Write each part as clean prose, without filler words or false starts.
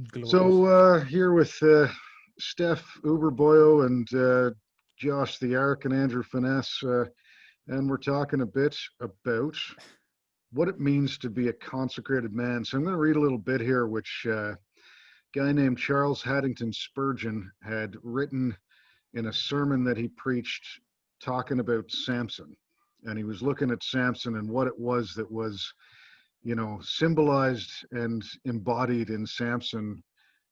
Glorious. So here with Stef Uberboyo and Josh the Ark and Andrew Finesse, and we're talking a bit about what it means to be a consecrated man. So I'm going to read a little bit here, which a guy named Charles Haddington Spurgeon had written in a sermon that he preached talking about Samson. And he was looking at Samson and what it was that was, symbolized and embodied in Samson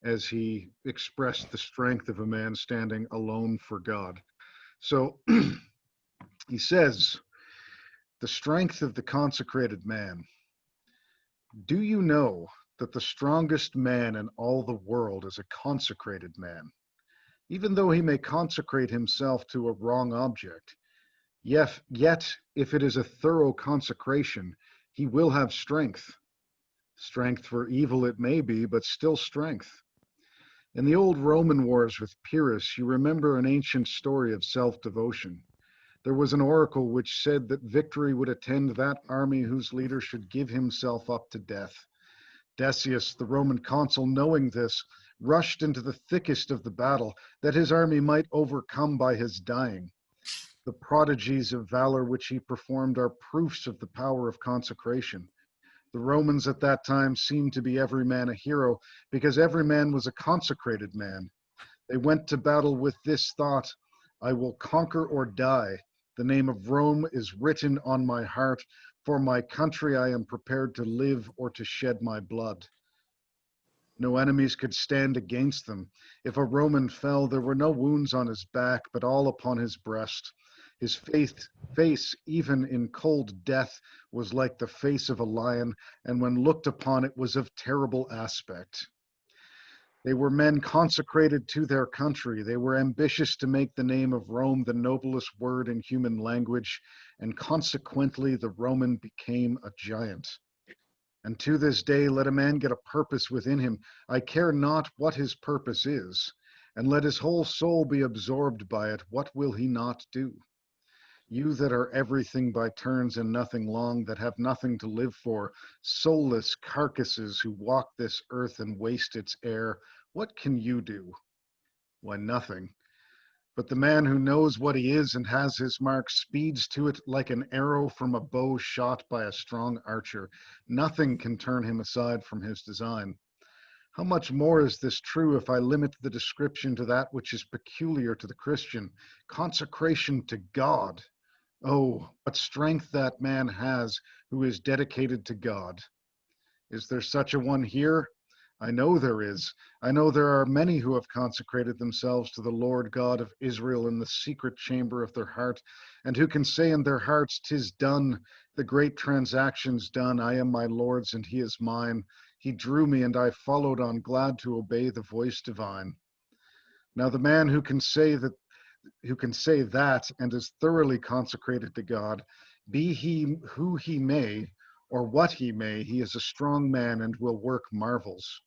as he expressed the strength of a man standing alone for God. So he says, the strength of the consecrated man. Do you know that the strongest man in all the world is a consecrated man? Even though he may consecrate himself to a wrong object, yet if it is a thorough consecration, he will have strength. Strength for evil it may be, but still strength. In the old Roman wars with Pyrrhus, you remember an ancient story of self-devotion. There was an oracle which said that victory would attend that army whose leader should give himself up to death. Decius, the Roman consul, knowing this, rushed into the thickest of the battle, that his army might overcome by his dying. The prodigies of valor which he performed are proofs of the power of consecration. The Romans at that time seemed to be every man a hero, because every man was a consecrated man. They went to battle with this thought: I will conquer or die. The name of Rome is written on my heart. For my country I am prepared to live or to shed my blood. No enemies could stand against them. If a Roman fell, there were no wounds on his back, but all upon his breast. His face, even in cold death, was like the face of a lion, and when looked upon it was of terrible aspect. They were men consecrated to their country. They were ambitious to make the name of Rome the noblest word in human language, and consequently the Roman became a giant. And to this day, let a man get a purpose within him. I care not what his purpose is, and let his whole soul be absorbed by it. What will he not do? You that are everything by turns and nothing long, that have nothing to live for, soulless carcasses who walk this earth and waste its air, what can you do? Why, nothing. But the man who knows what he is and has his mark speeds to it like an arrow from a bow shot by a strong archer. Nothing can turn him aside from his design. How much more is this true if I limit the description to that which is peculiar to the Christian, consecration to God? Oh, what strength that man has who is dedicated to God. Is there such a one here? I know there is. I know there are many who have consecrated themselves to the Lord God of Israel in the secret chamber of their heart, and who can say in their hearts, 'Tis done, the great transaction's done. I am my Lord's and he is mine. He drew me and I followed on, glad to obey the voice divine. Now the man who can say that and is thoroughly consecrated to God, be he who he may or what he may, he is a strong man and will work marvels.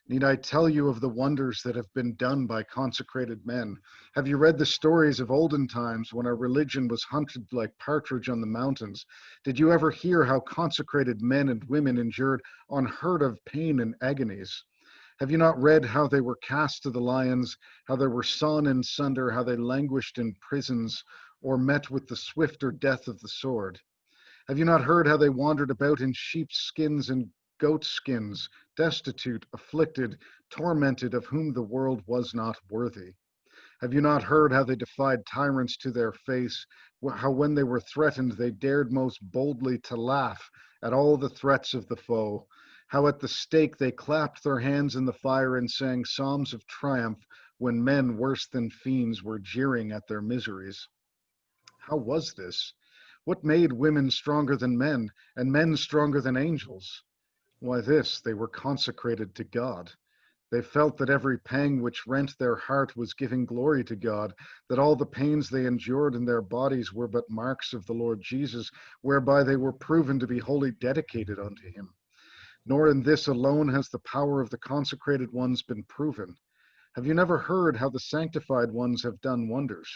Need I tell you of the wonders that have been done by consecrated men? Have you read the stories of olden times when our religion was hunted like partridge on the mountains? Did you ever hear how consecrated men and women endured unheard of pain and agonies? Have you not read how they were cast to the lions, how they were sawn in sunder, how they languished in prisons, or met with the swifter death of the sword? Have you not heard how they wandered about in sheep's skins and goat skins, destitute, afflicted, tormented, of whom the world was not worthy? Have you not heard how they defied tyrants to their face, how when they were threatened they dared most boldly to laugh at all the threats of the foe, how at the stake they clapped their hands in the fire and sang psalms of triumph when men worse than fiends were jeering at their miseries? How was this? What made women stronger than men, and men stronger than angels? Why this, they were consecrated to God. They felt that every pang which rent their heart was giving glory to God, that all the pains they endured in their bodies were but marks of the Lord Jesus, whereby they were proven to be wholly dedicated unto him. Nor in this alone has the power of the consecrated ones been proven. Have you never heard how the sanctified ones have done wonders?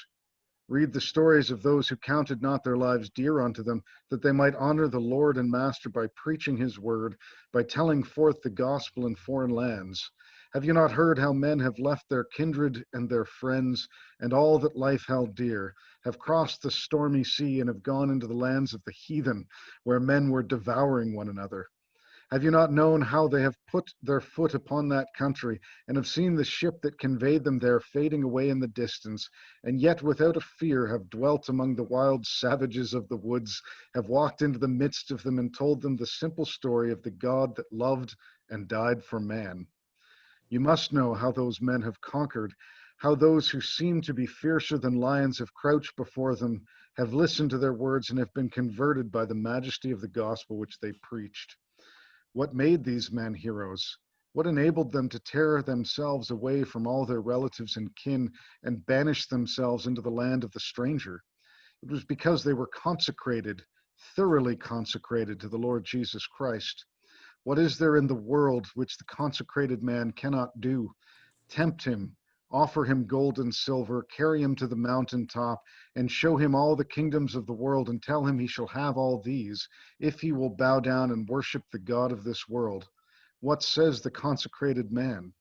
Read the stories of those who counted not their lives dear unto them, that they might honor the Lord and Master by preaching his word, by telling forth the gospel in foreign lands. Have you not heard how men have left their kindred and their friends and all that life held dear, have crossed the stormy sea and have gone into the lands of the heathen, where men were devouring one another? Have you not known how they have put their foot upon that country, and have seen the ship that conveyed them there fading away in the distance, and yet without a fear have dwelt among the wild savages of the woods, have walked into the midst of them and told them the simple story of the God that loved and died for man? You must know how those men have conquered, how those who seem to be fiercer than lions have crouched before them, have listened to their words, and have been converted by the majesty of the gospel which they preached. What made these men heroes? What enabled them to tear themselves away from all their relatives and kin and banish themselves into the land of the stranger? It was because they were consecrated, thoroughly consecrated to the Lord Jesus Christ. What is there in the world which the consecrated man cannot do? Tempt him, offer him gold and silver, carry him to the mountain top, and show him all the kingdoms of the world, and tell him he shall have all these, if he will bow down and worship the God of this world. What says the consecrated man?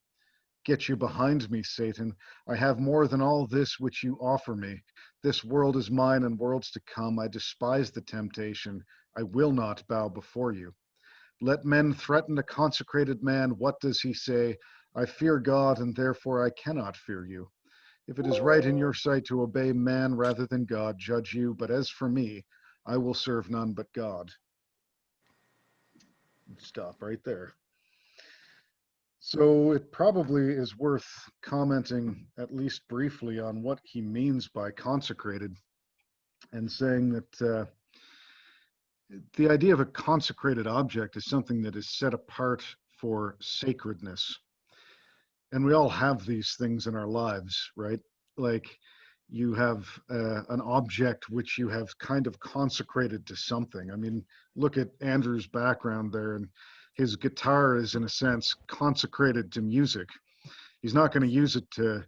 Get you behind me, Satan. I have more than all this which you offer me. This world is mine and worlds to come. I despise the temptation. I will not bow before you. Let men threaten a consecrated man. What does he say? I fear God, and therefore I cannot fear you. If it is right in your sight to obey man rather than God, judge you. But as for me, I will serve none but God. Stop right there. So it probably is worth commenting, at least briefly, on what he means by consecrated, and saying that the idea of a consecrated object is something that is set apart for sacredness. And we all have these things in our lives, right? Like you have an object which you have kind of consecrated to something. I mean, look at Andrew's background there, and his guitar is, in a sense, consecrated to music. He's not going to use it to,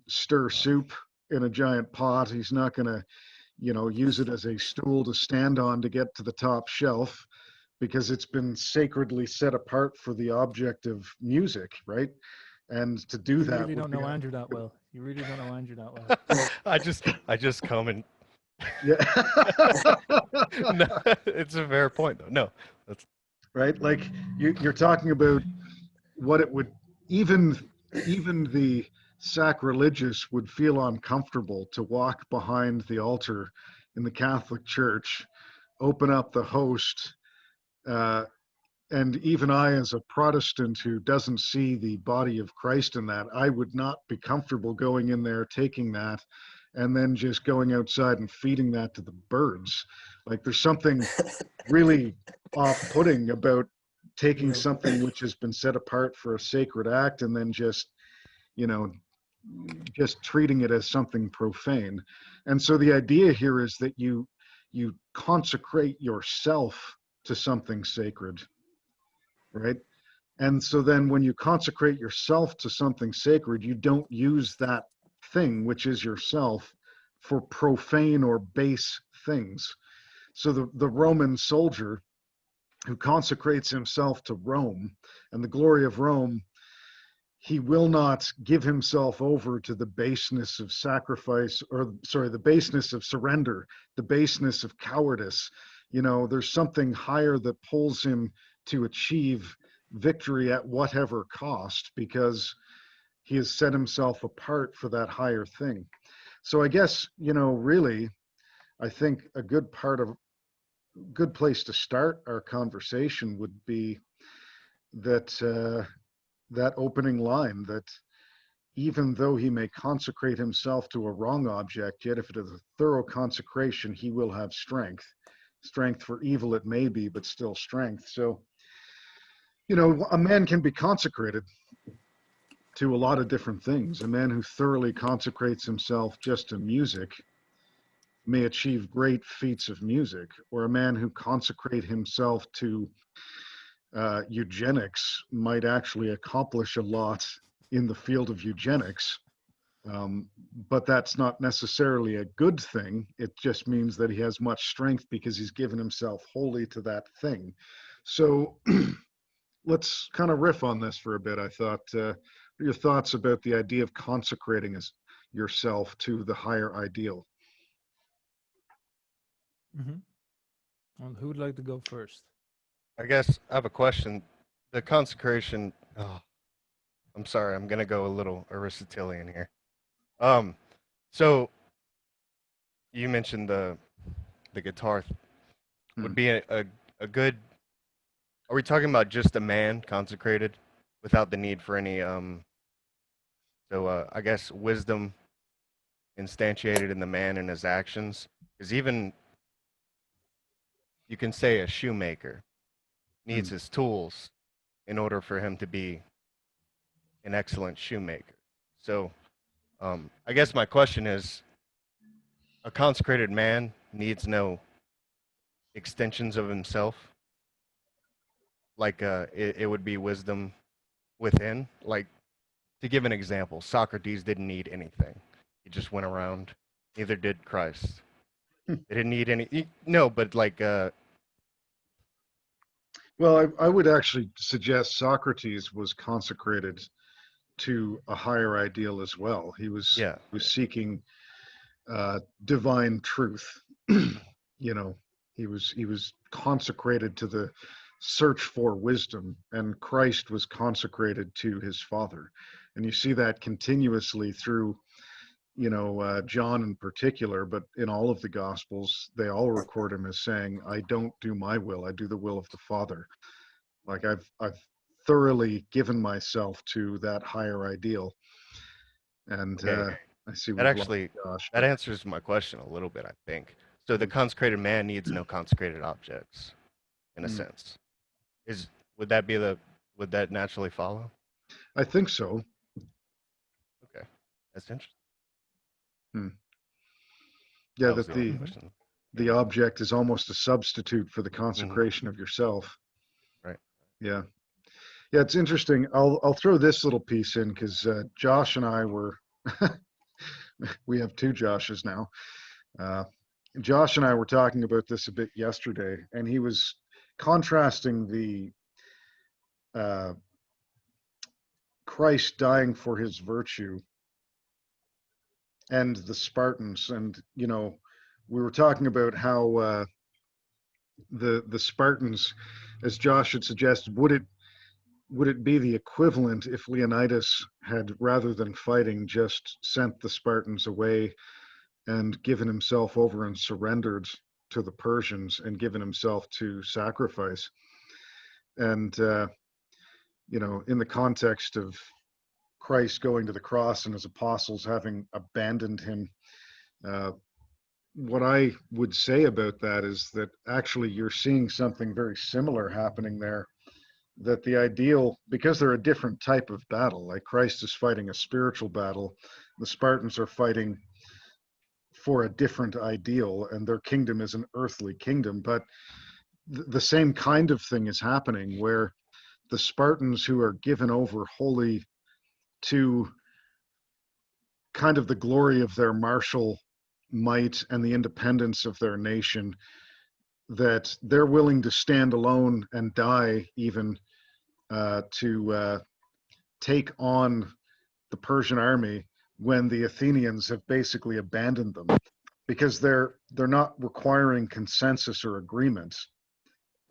stir soup in a giant pot. He's not going to, use it as a stool to stand on to get to the top shelf, because it's been sacredly set apart for the object of music, right? And to do You that, really don't know Andrew that well. You really don't know Andrew that well. I just come and yeah, no, it's a fair point though. No, that's right. Like you're talking about what it would even the sacrilegious would feel uncomfortable to walk behind the altar in the Catholic Church, open up the host. And even I, as a Protestant who doesn't see the body of Christ in that, I would not be comfortable going in there, taking that, and then just going outside and feeding that to the birds. Like there's something really off-putting about taking something which has been set apart for a sacred act and then just treating it as something profane. And so the idea here is that you consecrate yourself to something sacred, right? And so then when you consecrate yourself to something sacred, you don't use that thing, which is yourself, for profane or base things. So the Roman soldier who consecrates himself to Rome and the glory of Rome, he will not give himself over to the baseness of sacrifice, the baseness of surrender, the baseness of cowardice. There's something higher that pulls him to achieve victory at whatever cost, because he has set himself apart for that higher thing. So I guess, really, I think a good place to start our conversation would be that that opening line, that even though he may consecrate himself to a wrong object, yet if it is a thorough consecration, he will have strength. Strength for evil it may be, but still strength. So, a man can be consecrated to a lot of different things. A man who thoroughly consecrates himself just to music may achieve great feats of music, or a man who consecrates himself to eugenics might actually accomplish a lot in the field of eugenics. But that's not necessarily a good thing. It just means that he has much strength because he's given himself wholly to that thing. So let's kind of riff on this for a bit. I thought, your thoughts about the idea of consecrating yourself to the higher ideal. Mm-hmm. Well, who would like to go first? I guess I have a question. The consecration. Oh, I'm sorry. I'm gonna go a little Aristotelian here. Um, so you mentioned the guitar Hmm. would be a good. Are we talking about just a man consecrated without the need for any I guess wisdom instantiated in the man and his actions? Because even you can say a shoemaker needs Hmm. his tools in order for him to be an excellent shoemaker. So I guess my question is, a consecrated man needs no extensions of himself. Like it would be wisdom within. Like to give an example, Socrates didn't need anything. He just went around. Neither did Christ. They didn't need any. No, but like Well, I would actually suggest Socrates was consecrated to a higher ideal as well. He yeah, was seeking divine truth. You know, he was consecrated to the search for wisdom, and Christ was consecrated to his Father. And you see that continuously through, John in particular, but in all of the Gospels, they all record him as saying, "I don't do my will; I do the will of the Father." Like I've thoroughly given myself to that higher ideal, and okay. I see That we've lost actually Josh, that but answers my question a little bit, I think. So the mm, consecrated man needs no consecrated objects, in a mm, sense. Is would that be the would that naturally follow? I think so. Okay, that's interesting. Mm. Yeah, That was that the only Mm-hmm. question. the object is almost a substitute for the Hmm. consecration of yourself. Right. Yeah, yeah, it's interesting. I'll throw this little piece in because Josh and I were we have two Joshes now. Uh, Josh and I were talking about this a bit yesterday, and he was contrasting the uh, Christ dying for his virtue and the Spartans. And we were talking about how the Spartans, as Josh had suggested, would it be the equivalent if Leonidas had, rather than fighting, just sent the Spartans away and given himself over and surrendered to the Persians and given himself to sacrifice? And in the context of Christ going to the cross and his apostles having abandoned him, uh, what I would say about that is that actually you're seeing something very similar happening there. That the ideal, because they're a different type of battle, like Christ is fighting a spiritual battle, the Spartans are fighting for a different ideal, and their kingdom is an earthly kingdom. But the same kind of thing is happening where the Spartans, who are given over wholly to kind of the glory of their martial might and the independence of their nation, that they're willing to stand alone and die even to take on the Persian army when the Athenians have basically abandoned them, because they're not requiring consensus or agreement.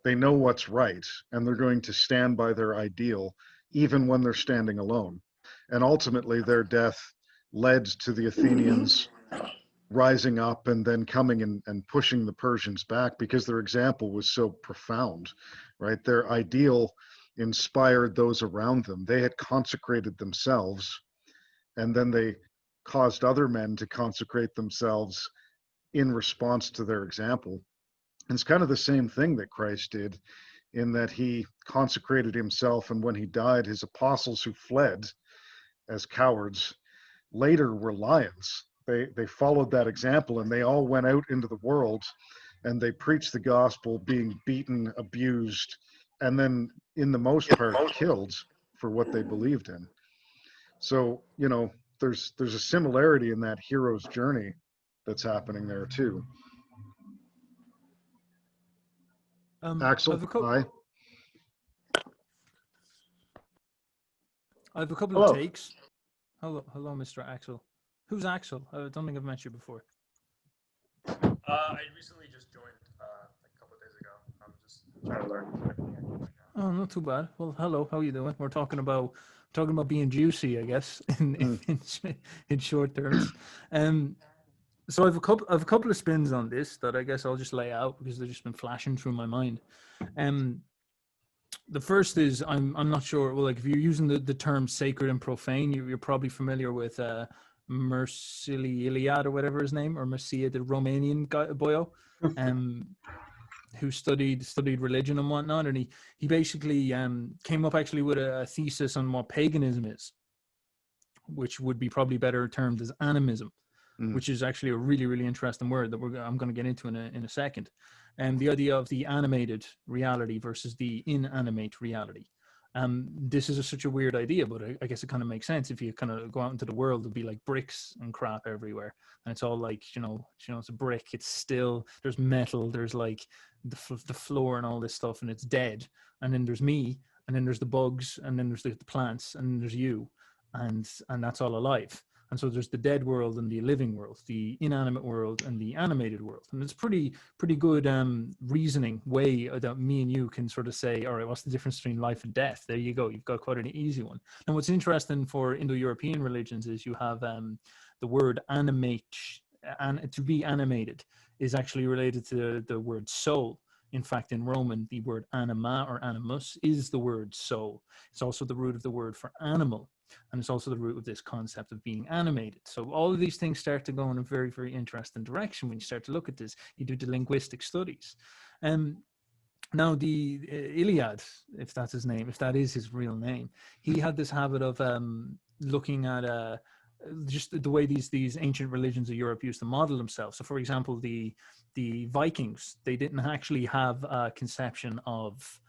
They know what's right, and they're going to stand by their ideal even when they're standing alone. And ultimately their death led to the Athenians rising up and then coming and pushing the Persians back because their example was so profound, right? Their ideal inspired those around them. They had consecrated themselves, and then they caused other men to consecrate themselves in response to their example. And it's kind of the same thing that Christ did, in that he consecrated himself, and when he died, his apostles who fled as cowards later were lions. They followed that example, and they all went out into the world and they preached the gospel, being beaten, abused, and then in the most part killed for what they believed in. So there's a similarity in that hero's journey that's happening there too. I have Axel, a couple. hi. I have a couple of Hello. takes. Hello, Mr. Axel. Who's Axel? I don't think I've met you before. I recently just joined like a couple of days ago. I'm just trying to learn everything I can right now. Oh, not too bad. Well, hello. How you doing? We're talking about being juicy, I guess, in short terms. So I've a couple of spins on this that I guess I'll just lay out because they've just been flashing through my mind. The first is I'm not sure. Well, like if you're using the term sacred and profane, you're probably familiar with Mercili Iliad or whatever his name, or Mercia, the Romanian guy, boyo, who studied religion and whatnot, and he basically came up actually with a thesis on what paganism is, which would be probably better termed as animism, which is actually a really, really interesting word that I'm going to get into in a second. And the idea of the animated reality versus the inanimate reality. This is such a weird idea, but I guess it kind of makes sense. If you kind of go out into the world, there'll be like bricks and crap everywhere, and it's all like it's a brick. It's still, there's metal. There's like the floor and all this stuff, and it's dead. And then there's me, and then there's the bugs, and then there's the plants, and then there's you, and that's all alive. And so there's the dead world and the living world, the inanimate world and the animated world. And it's pretty good reasoning way that me and you can sort of say, all right, what's the difference between life and death? There you go. You've got quite an easy one. And what's interesting for Indo-European religions is you have the word animate, and to be animated is actually related to the word soul. In fact, in Roman, the word anima or animus is the word soul. It's also the root of the word for animal. And it's also the root of this concept of being animated. So all of these things start to go in a very, very interesting direction when you start to look at this. You do the linguistic studies. Now, the Iliad, if that's his name, if that is his real name, he had this habit of looking at just the way these ancient religions of Europe used to model themselves. So, for example, the Vikings, they didn't actually have a conception of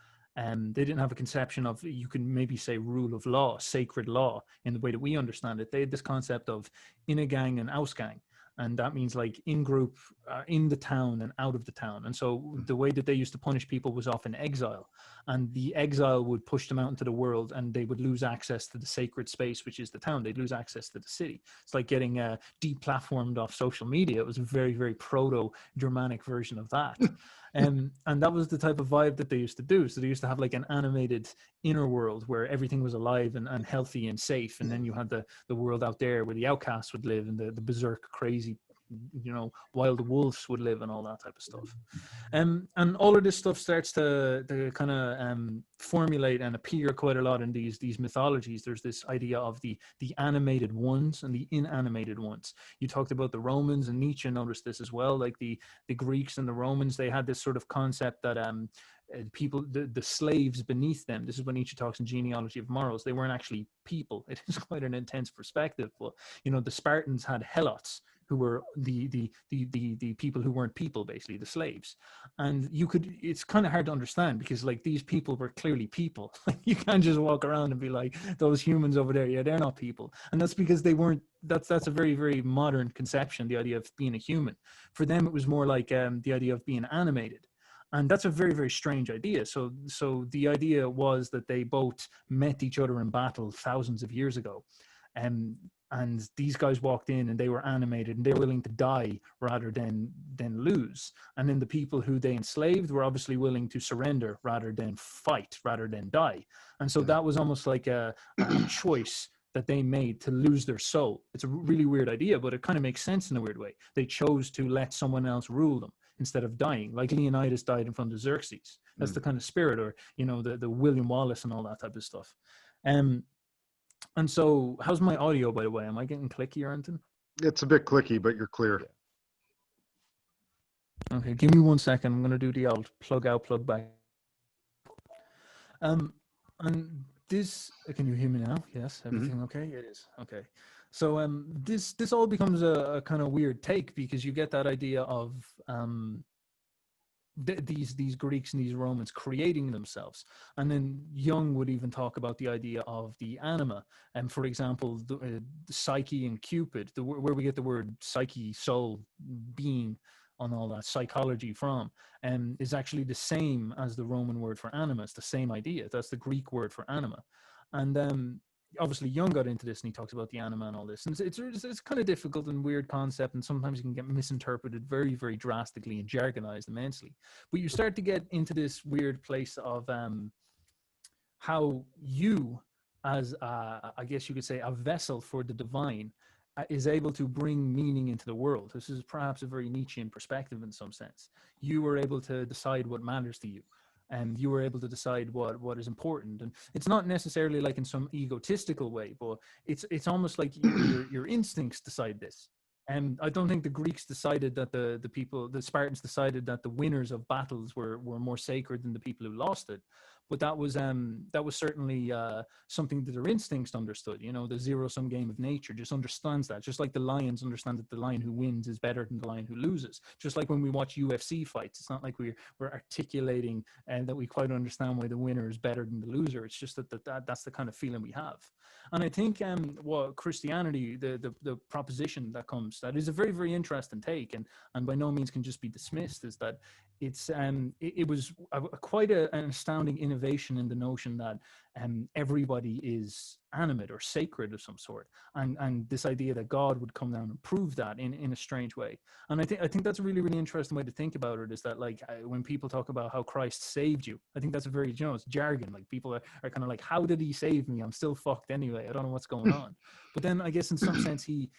you can maybe say rule of law, sacred law in the way that we understand it. They had this concept of innegang and ausgang. And that means like in group, in the town and out of the town. And so the way that they used to punish people was often exile. And the exile would push them out into the world, and they would lose access to the sacred space, which is the town. They'd lose access to the city. It's like getting deplatformed off social media. It was a very, very proto-Germanic version of that. And that was the type of vibe that they used to do. So they used to have like an animated inner world where everything was alive and healthy and safe. And then you had the world out there where the outcasts would live, and the berserk crazy, wild wolves would live, and all that type of stuff. And all of this stuff starts to kind of formulate and appear quite a lot in these mythologies. There's this idea of the animated ones and the inanimated ones. You talked about the Romans, and Nietzsche noticed this as well. Like the Greeks and the Romans, they had this sort of concept that people, the slaves beneath them, this is when Nietzsche talks in Genealogy of Morals, they weren't actually people. It is quite an intense perspective. But the Spartans had helots, who were the people who weren't people, basically the slaves. And it's kind of hard to understand, because like these people were clearly people. You can't just walk around and be like, those humans over there, yeah, they're not people. And that's because they weren't. That's a very, very modern conception, the idea of being a human. For them, it was more like the idea of being animated. And that's a very, very strange idea. So the idea was that they both met each other in battle thousands of years ago. And these guys walked in, and they were animated, and they were willing to die rather than lose. And then the people who they enslaved were obviously willing to surrender rather than fight, rather than die. And so that was almost like a choice that they made to lose their soul. It's a really weird idea, but it kind of makes sense in a weird way. They chose to let someone else rule them instead of dying, like Leonidas died in front of Xerxes. That's the kind of spirit, or the William Wallace and all that type of stuff. And so, how's my audio, by the way? Am I getting clicky or anything? It's a bit clicky, but you're clear. Okay, give me 1 second. I'm going to do the old plug out, plug back. And this, can you hear me now? Yes, everything okay? It is. Okay. So this all becomes a kind of weird take, because you get that idea of these Greeks and these Romans creating themselves. And then Jung would even talk about the idea of the anima. And for example, the psyche and Cupid, where we get the word psyche, soul, being, on all that psychology from, is actually the same as the Roman word for anima. It's the same idea. That's the Greek word for anima. And obviously Jung got into this and he talks about the anima and all this, and it's kind of difficult and weird concept, and sometimes it can get misinterpreted very, very drastically and jargonized immensely. But you start to get into this weird place of how you, as I guess you could say, a vessel for the divine, is able to bring meaning into the world. This is perhaps a very Nietzschean perspective in some sense. You were able to decide what matters to you, and you were able to decide what is important. And it's not necessarily like in some egotistical way, but it's almost like your instincts decide this. And I don't think the Greeks decided that the Spartans decided that the winners of battles were more sacred than the people who lost it. But that was certainly something that their instincts understood. You know, the zero-sum game of nature just understands that. Just like the lions understand that the lion who wins is better than the lion who loses. Just like when we watch UFC fights, it's not like we're articulating and that we quite understand why the winner is better than the loser. It's just that's the kind of feeling we have. And I think what Christianity, the proposition that comes, that is a very, very interesting take, and by no means can just be dismissed, is that it was quite an astounding innovation in the notion that everybody is animate or sacred of some sort, and this idea that God would come down and prove that in a strange way. And I think that's a really, really interesting way to think about it, is that like when people talk about how Christ saved you, I think that's a very, you know, it's jargon. Like people are kind of like, how did he save me? I'm still fucked anyway. I don't know what's going on. But then I guess in some sense he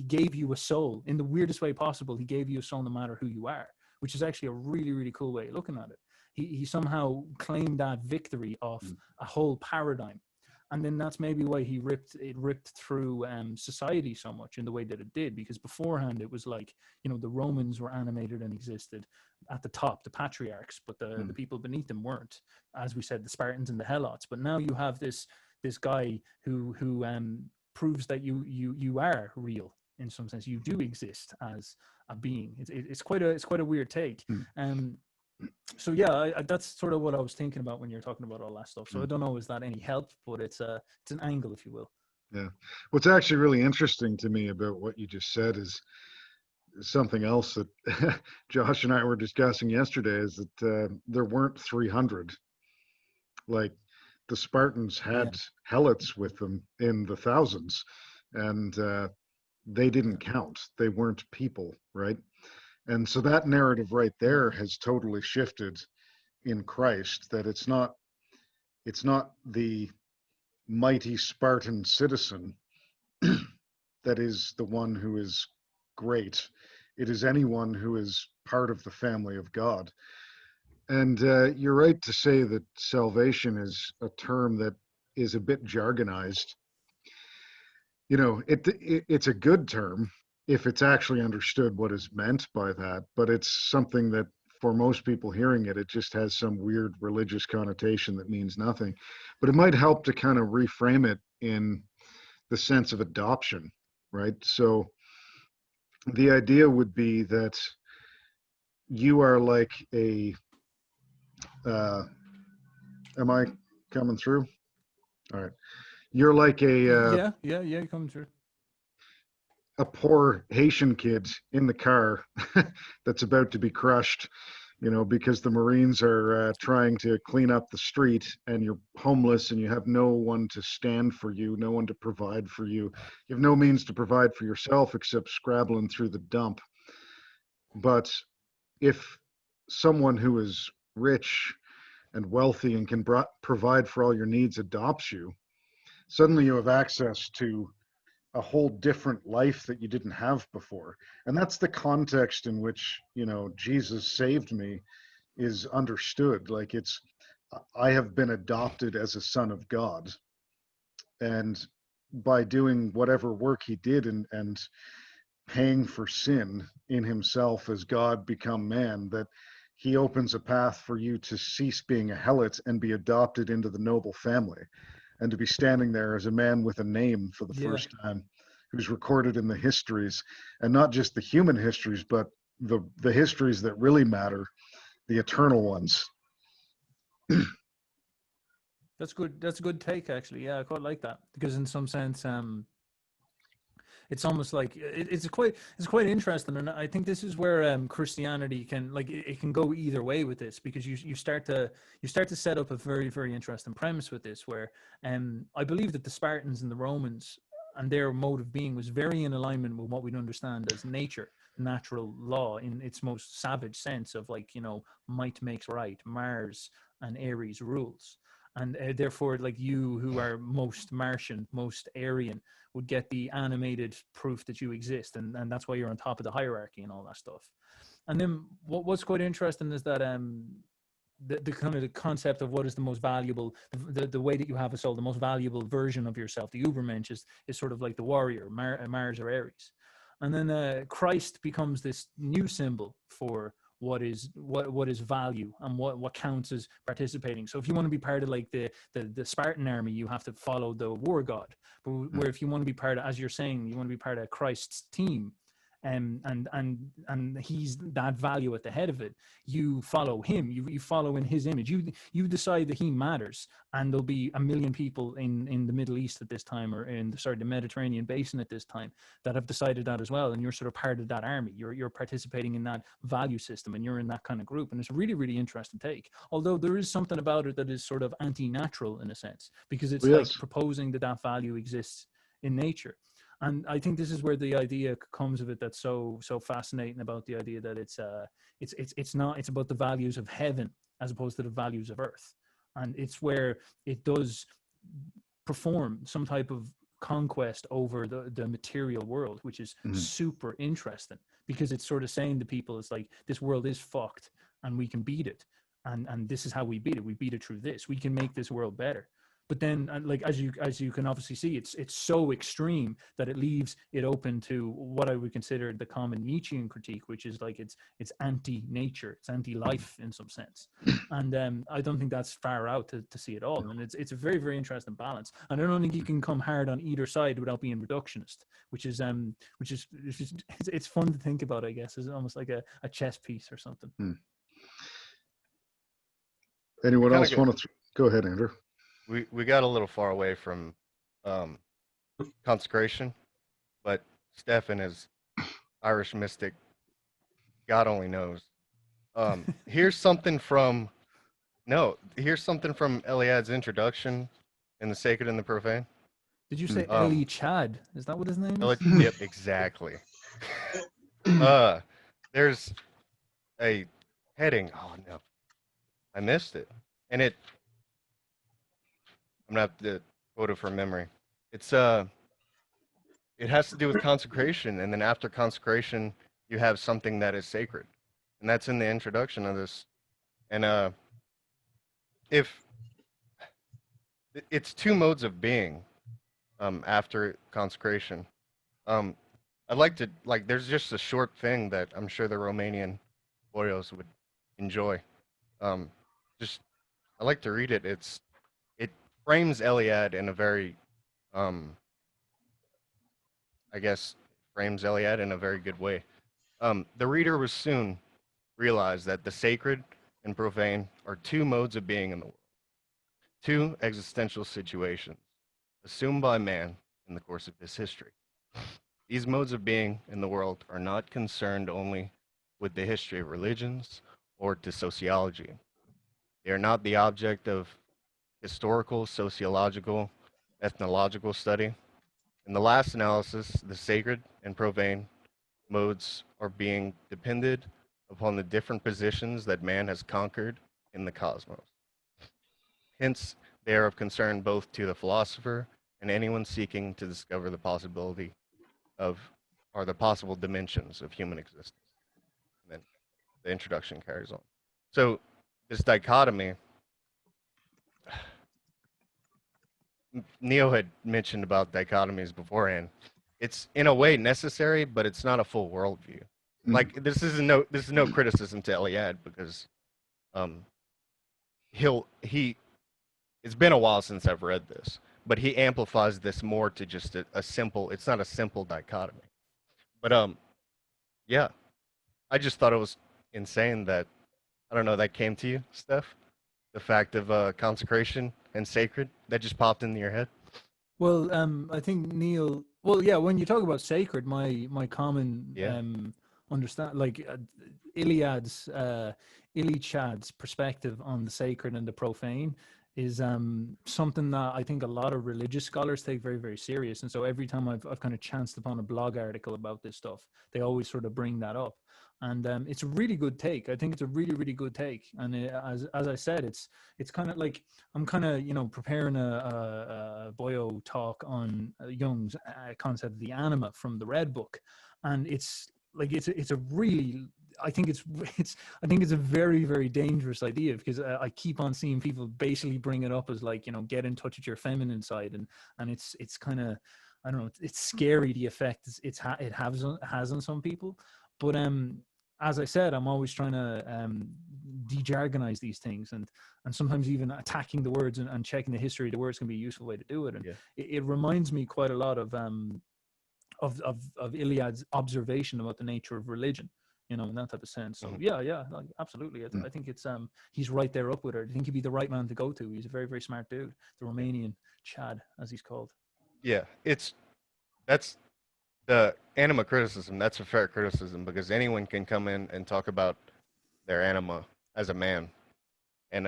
gave you a soul in the weirdest way possible. He gave you a soul no matter who you are, which is actually a really, really cool way of looking at it. He somehow claimed that victory of a whole paradigm. And then that's maybe why he ripped through society so much in the way that it did, because beforehand it was like, you know, the Romans were animated and existed at the top, the patriarchs, but the people beneath them weren't. As we said, the Spartans and the Helots. But now you have this guy who proves that you are real in some sense. You do exist as a being. It's quite a weird take. So yeah, that's sort of what I was thinking about when you're talking about all that stuff. So I don't know, is that any help? But it's an angle, if you will. Yeah. What's actually really interesting to me about what you just said is something else that Josh and I were discussing yesterday, is that there weren't 300. Like the Spartans had helots with them in the thousands, and they didn't count. They weren't people, right? And so that narrative right there has totally shifted in Christ, that it's not the mighty Spartan citizen that is the one who is great. It is anyone who is part of the family of God. And you're right to say that salvation is a term that is a bit jargonized. You know, it's a good term if it's actually understood what is meant by that, but it's something that for most people hearing it, it just has some weird religious connotation that means nothing. But it might help to kind of reframe it in the sense of adoption, right? So the idea would be that you are like am I coming through? All right. You're like Yeah, coming through. A poor Haitian kid in the car that's about to be crushed, you know, because the Marines are trying to clean up the street, and you're homeless and you have no one to stand for you, no one to provide for you. You have no means to provide for yourself except scrabbling through the dump. But if someone who is rich and wealthy and can provide for all your needs adopts you, suddenly you have access to a whole different life that you didn't have before. And that's the context in which, you know, Jesus saved me is understood. Like I have been adopted as a son of God. And by doing whatever work he did and paying for sin in himself as God become man, that he opens a path for you to cease being a helot and be adopted into the noble family, and to be standing there as a man with a name for the first time, who's recorded in the histories, and not just the human histories, but the histories that really matter, the eternal ones. That's good. That's a good take, actually. Yeah, I quite like that, because in some sense, it's almost like it's quite interesting, and I think this is where Christianity can like it can go either way with this, because you start to set up a very, very interesting premise with this, where I believe that the Spartans and the Romans and their mode of being was very in alignment with what we'd understand as nature, natural law in its most savage sense of, like, might makes right, Mars and Ares rules. And therefore, like, you who are most Martian, most Aryan, would get the animated proof that you exist, and that's why you're on top of the hierarchy and all that stuff. And then what's quite interesting is that the kind of the concept of what is the most valuable, the way that you have a soul, the most valuable version of yourself, the Ubermensch, is sort of like the warrior, Mars or Ares. And then Christ becomes this new symbol for what is value and what counts as participating. So if you want to be part of like the Spartan army, you have to follow the war god. But where if you want to be part of, as you're saying, you want to be part of Christ's team, and he's that value at the head of it, you follow him, you follow in his image, you decide that he matters. And there'll be a million people in the Middle East at this time, or in the Mediterranean basin at this time, that have decided that as well, and you're sort of part of that army. You're participating in that value system, and you're in that kind of group. And it's a really, really interesting take, although there is something about it that is sort of anti-natural in a sense, because it's like proposing that value exists in nature. And I think this is where the idea comes of it that's so fascinating, about the idea that it's about the values of heaven as opposed to the values of earth. And it's where it does perform some type of conquest over the material world, which is super interesting, because it's sort of saying to people, it's like, this world is fucked and we can beat it. And this is how we beat it. We beat it through this. We can make this world better. But then, like, as you can obviously see, it's so extreme that it leaves it open to what I would consider the common Nietzschean critique, which is like it's anti-nature, it's anti-life in some sense. And I don't think that's far out to see it all. And it's a very, very interesting balance. And I don't think you can come hard on either side without being reductionist, which is it's fun to think about, I guess. It's almost like a chess piece or something. Anyone else want to go ahead, Andrew? We got a little far away from consecration, but Stef and his Irish mystic, God only knows. Here's something from Eliad's introduction in The Sacred and the Profane. Did you say Eli Chad? Is that what his name is? Yep, exactly. There's a heading. Oh no, I missed it, and I'm gonna have to quote it from memory. It has to do with consecration, and then after consecration, you have something that is sacred, and that's in the introduction of this. And if it's two modes of being, after consecration, I'd like to there's just a short thing that I'm sure the Romanian boyos would enjoy. I'd like to read it. It frames Eliad in a very, frames Eliad in a very good way. The reader will soon realize that the sacred and profane are two modes of being in the world, two existential situations assumed by man in the course of his history. These modes of being in the world are not concerned only with the history of religions or to sociology. They are not the object of historical, sociological, ethnological study. In the last analysis, the sacred and profane modes are being depended upon the different positions that man has conquered in the cosmos. Hence, they are of concern both to the philosopher and anyone seeking to discover the possibility of, or the possible dimensions of human existence. And then the introduction carries on. So this dichotomy, Neo had mentioned about dichotomies beforehand. It's in a way necessary, but it's not a full worldview. Like this is no criticism to Eliad, because it's been a while since I've read this, but he amplifies this more to just a simple, it's not a simple dichotomy. But yeah, I just thought it was insane that, I don't know, that came to you, Steph? The fact of consecration and sacred, that just popped into your head? Well, I think Neil Well, yeah, when you talk about sacred, my common Yeah. understand, like Iliad's Ilichad's perspective on the sacred and the profane is something that I think a lot of religious scholars take very, very serious. And so every time I've kind of chanced upon a blog article about this stuff, they always sort of bring that up. And it's a really good take. I think it's a really, really good take. And as I said, it's kind of like I'm kind of, preparing a boyo talk on Jung's concept of the anima from the Red Book, and it's like it's a really, I think it's a very, very dangerous idea, because I keep on seeing people basically bring it up as like, get in touch with your feminine side, and it's kind of, I don't know, it's scary, the effect it has on some people, but as I said, I'm always trying to de-jargonize these things, and sometimes even attacking the words and checking the history of the words can be a useful way to do it. And Yeah. it reminds me quite a lot of Iliad's observation about the nature of religion, in that type of sense. So yeah, like, absolutely. I think it's he's right there up with her. I think he'd be the right man to go to. He's a very, very smart dude, the Romanian Chad, as he's called. Yeah. That's the anima criticism. That's a fair criticism because anyone can come in and talk about their anima as a man, and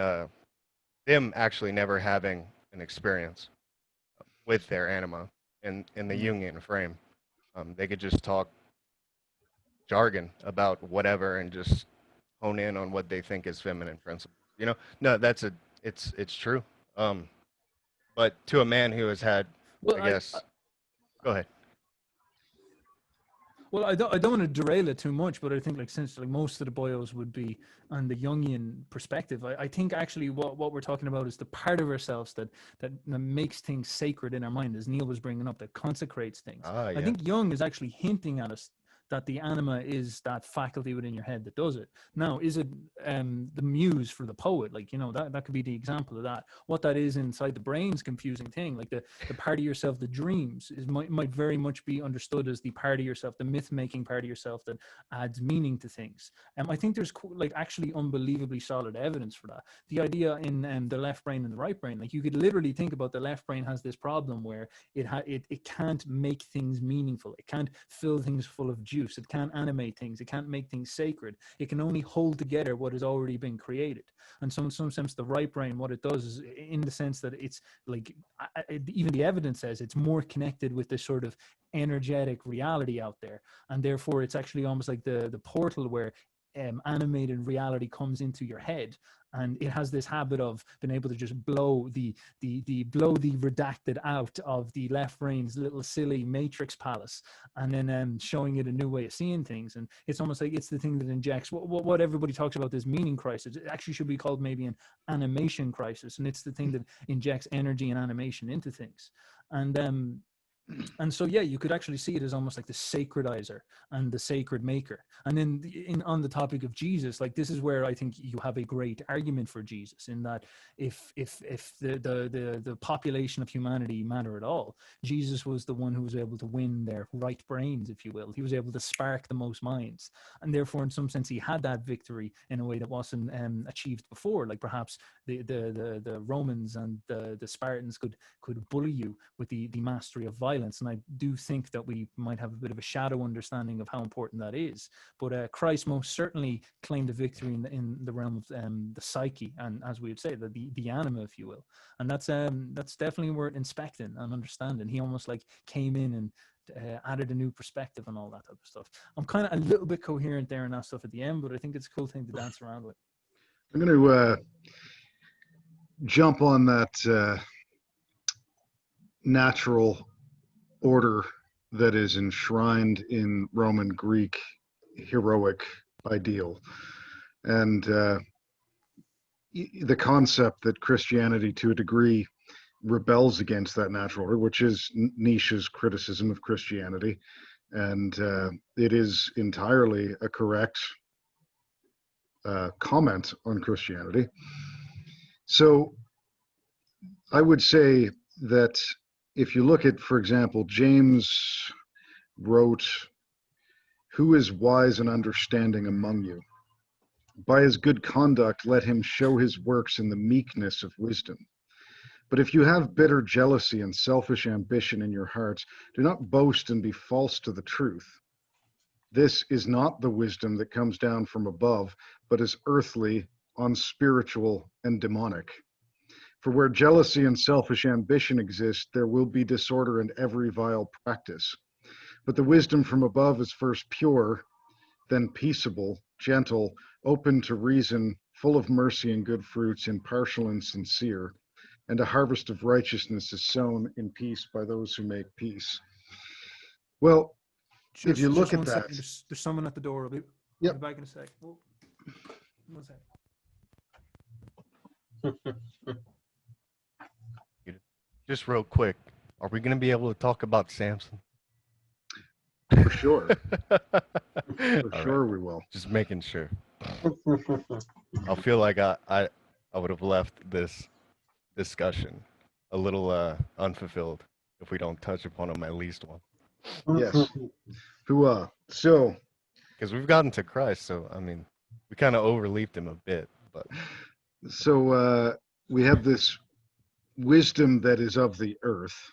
them actually never having an experience with their anima in the Jungian frame. They could just talk jargon about whatever and just hone in on what they think is feminine principles. No, it's true. But to a man who has had, Well, I guess, go ahead. Well, I don't want to derail it too much, but I think, like, since like most of the boyos would be on the Jungian perspective, I think actually what we're talking about is the part of ourselves that makes things sacred in our mind, as Neil was bringing up, that consecrates things. Ah, I yeah. think Jung is actually hinting at us that the anima is that faculty within your head that does it. Now, is it the muse for the poet? Like, that could be the example of that. What that is inside the brain's confusing thing, like the part of yourself that dreams, might very much be understood as the part of yourself, the myth-making part of yourself that adds meaning to things. I think there's like actually unbelievably solid evidence for that. The idea in the left brain and the right brain, like you could literally think about the left brain has this problem where it can't make things meaningful. It can't fill things full of juice. It can't animate things. It can't make things sacred. It can only hold together what has already been created. And so in some sense, the right brain, what it does is, in the sense that it's like, even the evidence says it's more connected with this sort of energetic reality out there. And therefore it's actually almost like the portal where animated reality comes into your head, and it has this habit of being able to just blow the redacted out of the left brain's little silly matrix palace, and then showing it a new way of seeing things. And it's almost like it's the thing that injects what everybody talks about, this meaning crisis. It actually should be called maybe an animation crisis, and it's the thing that injects energy and animation into things. And so yeah, you could actually see it as almost like the sacredizer and the sacred maker. And then on the topic of Jesus, like, this is where I think you have a great argument for Jesus, in that if the population of humanity matter at all, Jesus was the one who was able to win their right brains, if you will. He was able to spark the most minds, and therefore in some sense he had that victory in a way that wasn't achieved before. Like perhaps the Romans and the Spartans could bully you with the mastery of violence. And I do think that we might have a bit of a shadow understanding of how important that is. But Christ most certainly claimed a victory in the realm of the psyche, and, as we would say, the anima, if you will. And that's definitely worth inspecting and understanding. He almost like came in and added a new perspective and all that type of stuff. I'm kind of a little bit coherent there and that stuff at the end, but I think it's a cool thing to dance around with. I'm going to jump on that natural order that is enshrined in Roman Greek heroic ideal, and the concept that Christianity, to a degree, rebels against that natural order, which is Nietzsche's criticism of Christianity, and it is entirely a correct comment on Christianity. So I would say that if you look at, for example, James wrote, "Who is wise and understanding among you? By his good conduct, let him show his works in the meekness of wisdom. But if you have bitter jealousy and selfish ambition in your hearts, do not boast and be false to the truth. This is not the wisdom that comes down from above, but is earthly, unspiritual, and demonic. For where jealousy and selfish ambition exist, there will be disorder and every vile practice. But the wisdom from above is first pure, then peaceable, gentle, open to reason, full of mercy and good fruits, impartial and sincere. And a harvest of righteousness is sown in peace by those who make peace. Well, if you look at 1 that, second, there's someone at the door. I'll be Yep. back in a sec. Whoa. 1 second. Just real quick, are we going to be able to talk about Samson? for sure, for All sure right. we will. Just making sure. I feel like I would have left this discussion a little unfulfilled if we don't touch upon him at least one. Yes. So Because we've gotten to Christ, so I mean, we kind of overleaped him a bit, but we have this wisdom that is of the earth,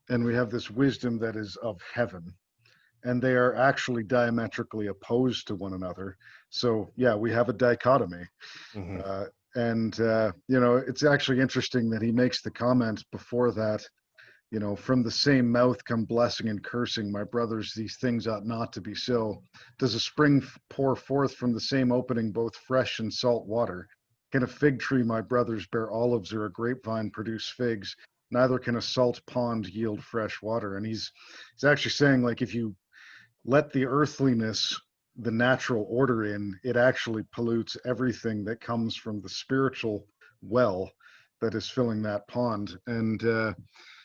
and we have this wisdom that is of heaven, and they are actually diametrically opposed to one another. So yeah, we have a dichotomy. mhm. It's actually interesting that he makes the comment before that, from the same mouth come blessing and cursing. My brothers, these things ought not to be so. Does a spring pour forth from the same opening both fresh and salt water? Can a fig tree, my brothers, bear olives, or a grapevine produce figs? Neither can a salt pond yield fresh water. And he's actually saying, like, if you let the earthliness, the natural order in, it actually pollutes everything that comes from the spiritual well that is filling that pond. And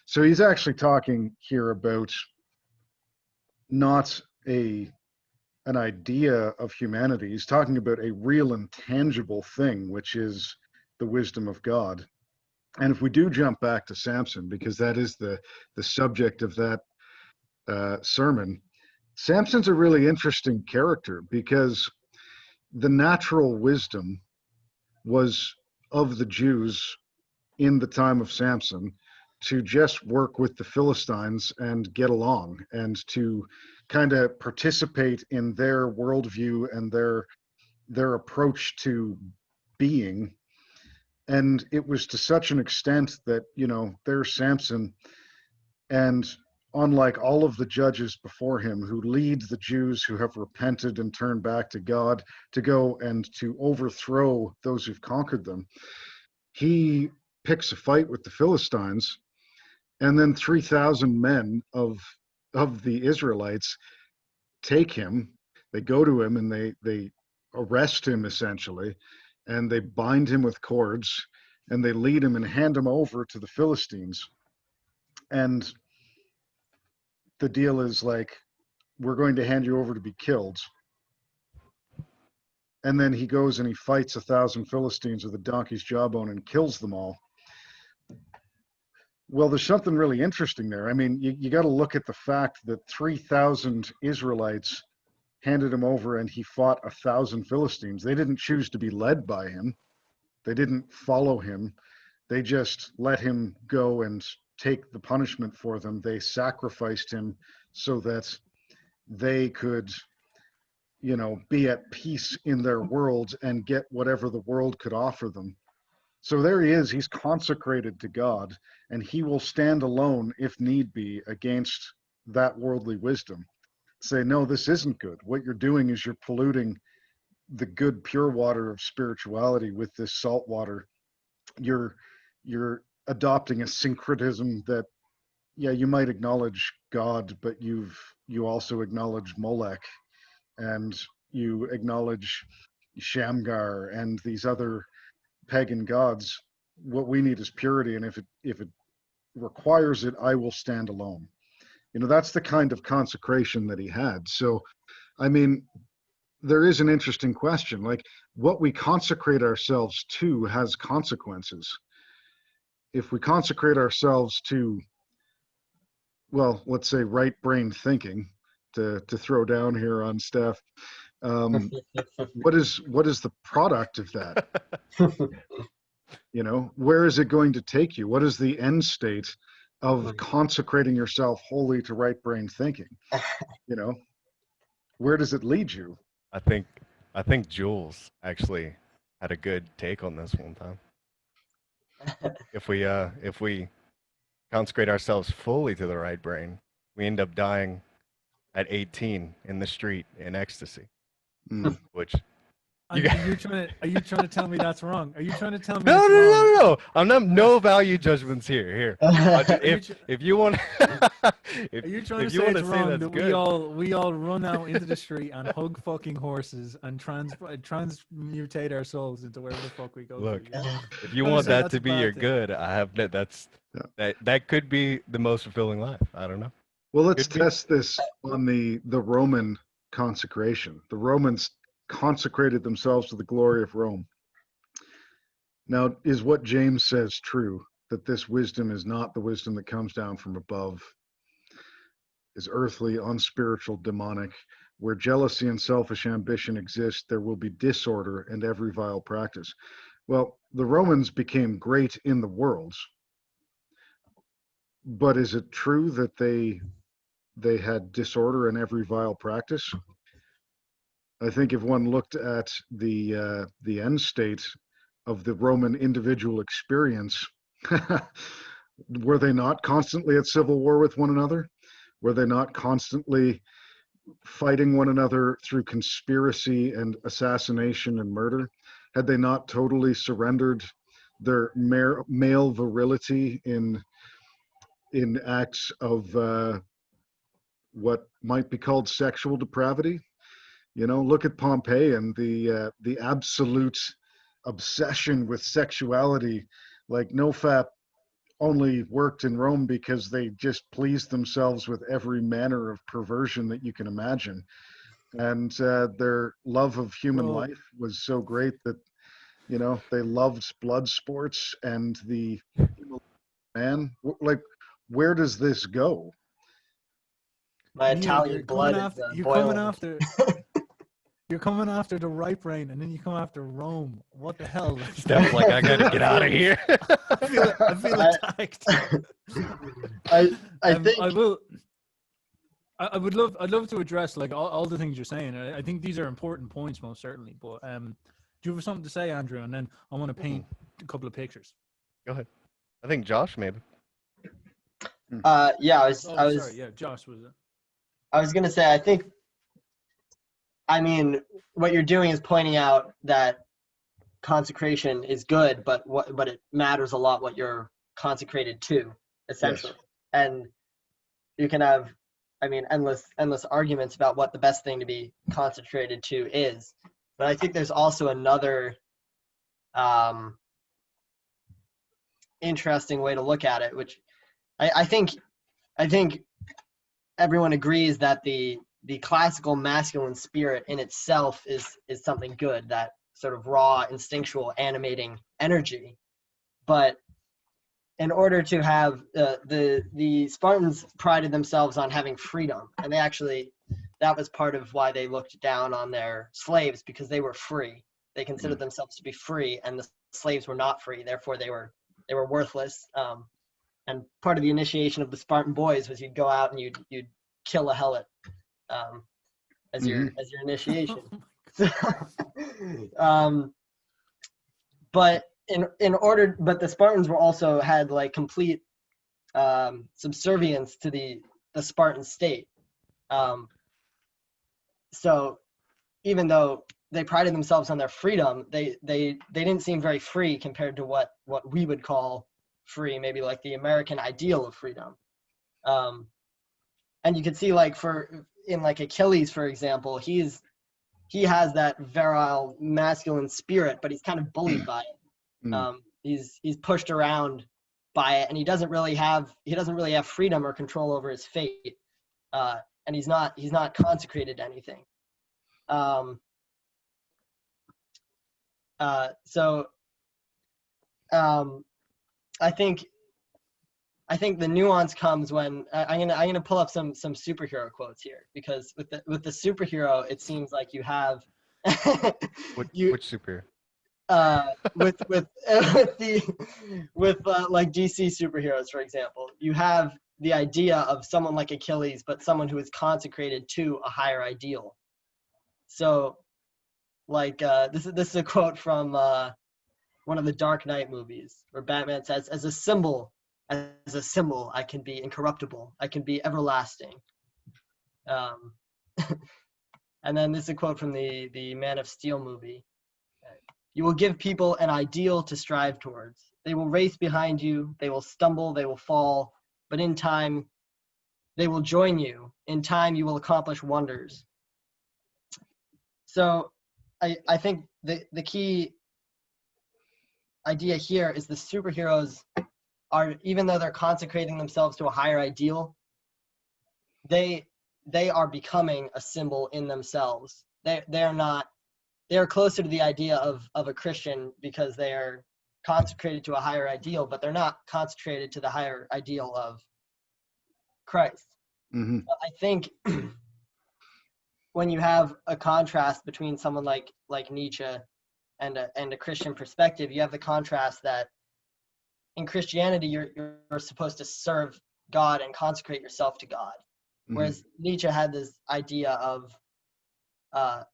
so he's actually talking here about not an idea of humanity. He's talking about a real and tangible thing, which is the wisdom of God. And if we do jump back to Samson, because that is the subject of that sermon, Samson's a really interesting character, because the natural wisdom was of the Jews in the time of Samson to just work with the Philistines and get along, and to kind of participate in their worldview and their approach to being. And it was to such an extent that, there's Samson, and unlike all of the judges before him who lead the Jews who have repented and turned back to God to go and to overthrow those who've conquered them, he picks a fight with the Philistines, and then 3,000 men of the Israelites take him. They go to him and they arrest him, essentially, and they bind him with cords, and they lead him and hand him over to the Philistines. And the deal is like, we're going to hand you over to be killed. And then he goes and he fights 1,000 Philistines with a donkey's jawbone and kills them all. Well, there's something really interesting there. I mean, you got to look at the fact that 3,000 Israelites handed him over and he fought 1,000 Philistines. They didn't choose to be led by him. They didn't follow him. They just let him go and take the punishment for them. They sacrificed him so that they could, be at peace in their world and get whatever the world could offer them. So there he is. He's consecrated to God, and he will stand alone, if need be, against that worldly wisdom. Say, no, this isn't good. What you're doing is you're polluting the good, pure water of spirituality with this salt water. You're adopting a syncretism that, yeah, you might acknowledge God, but you also acknowledge Molech, and you acknowledge Shamgar and these other pagan gods. What we need is purity, and if it requires it, I will stand alone. That's the kind of consecration that he had. So, I mean, there is an interesting question, like, what we consecrate ourselves to has consequences. If we consecrate ourselves to, well, let's say right brain thinking, to throw down here on Stef, what is the product of that? You know, where is it going to take you? What is the end state of Mm. consecrating yourself wholly to right brain thinking? You know, where does it lead you? I think Jules actually had a good take on this one time. If we consecrate ourselves fully to the right brain, we end up dying at 18 in the street in ecstasy, Mm. which And You are you trying to tell me that's wrong? Are you trying to tell me no, it's no, no, wrong? no, no. I'm not no value judgments here. Here, if you want, Are you trying to if you say want it's to say wrong that's that good, we all run out into the street and hug fucking horses and transmutate our souls into wherever the fuck we go Look, to? Yeah? if you Trying to want say that that's to a be bad your thing. good, I have that could be the most fulfilling life. I don't know. Well, let's Could be. test this on the Roman consecration. The Romans consecrated themselves to the glory of Rome. Now, is what James says true, that this wisdom is not the wisdom that comes down from above, is earthly, unspiritual, demonic? Where jealousy and selfish ambition exist, there will be disorder and every vile practice. Well, the Romans became great in the world, but is it true that they had disorder and every vile practice? I think if one looked at the end state of the Roman individual experience, were they not constantly at civil war with one another? Were they not constantly fighting one another through conspiracy and assassination and murder? Had they not totally surrendered their male virility in acts of what might be called sexual depravity? You know, look at Pompeii and the absolute obsession with sexuality. Like NoFap only worked in Rome because they just pleased themselves with every manner of perversion that you can imagine, and their love of human Well- life was so great that, you know, they loved blood sports and the man. Like, where does this go? My Neil, Italian blood is boiling. You're coming after the right brain, and then you come after Rome. What the hell? Steph's like, I gotta get out of here. I feel attacked. I think I'd love to address like all the things you're saying. I think these are important points, most certainly. But do you have something to say, Andrew? And then I want to paint a couple of pictures. Go ahead. I think Josh maybe. yeah, Sorry, yeah, Josh was it. I was gonna say, I mean, what you're doing is pointing out that consecration is good, but it matters a lot what you're consecrated to, essentially. Yes. And you can have, I mean, endless arguments about what the best thing to be consecrated to is. But I think there's also another interesting way to look at it, which I think everyone agrees that the classical masculine spirit in itself is something good, that sort of raw, instinctual, animating energy. But in order to have the Spartans prided themselves on having freedom, and that was part of why they looked down on their slaves, because they were free. They considered themselves to be free, and the slaves were not free. Therefore, they were worthless. And part of the initiation of the Spartan boys was you'd go out and you'd kill a helot as your initiation. But but the Spartans were also had like complete subservience to the Spartan state. So even though they prided themselves on their freedom, they didn't seem very free compared to what we would call free, maybe like the American ideal of freedom. And you could see like in Achilles, for example, he has that virile masculine spirit, but he's kind of bullied by it. He's pushed around by it, and he doesn't really have freedom or control over his fate. And he's not consecrated to anything. I think the nuance comes when I'm gonna pull up some superhero quotes here, because with the superhero, it seems like you have Which superhero? with like DC superheroes, for example, you have the idea of someone like Achilles, but someone who is consecrated to a higher ideal. So, like this is a quote from one of the Dark Knight movies, where Batman says, as a symbol, I can be incorruptible, I can be everlasting. And then this is a quote from the Man of Steel movie. You will give people an ideal to strive towards. They will race behind you, they will stumble, they will fall, but in time, they will join you. In time, you will accomplish wonders. So I think the key idea here is the superheroes are, even though they're consecrating themselves to a higher ideal, they are becoming a symbol in themselves. They are closer to the idea of a Christian because they are consecrated to a higher ideal, but they're not consecrated to the higher ideal of Christ. Mm-hmm. I think when you have a contrast between someone like Nietzsche and a Christian perspective, you have the contrast that in Christianity you're supposed to serve God and consecrate yourself to God, whereas Nietzsche had this idea of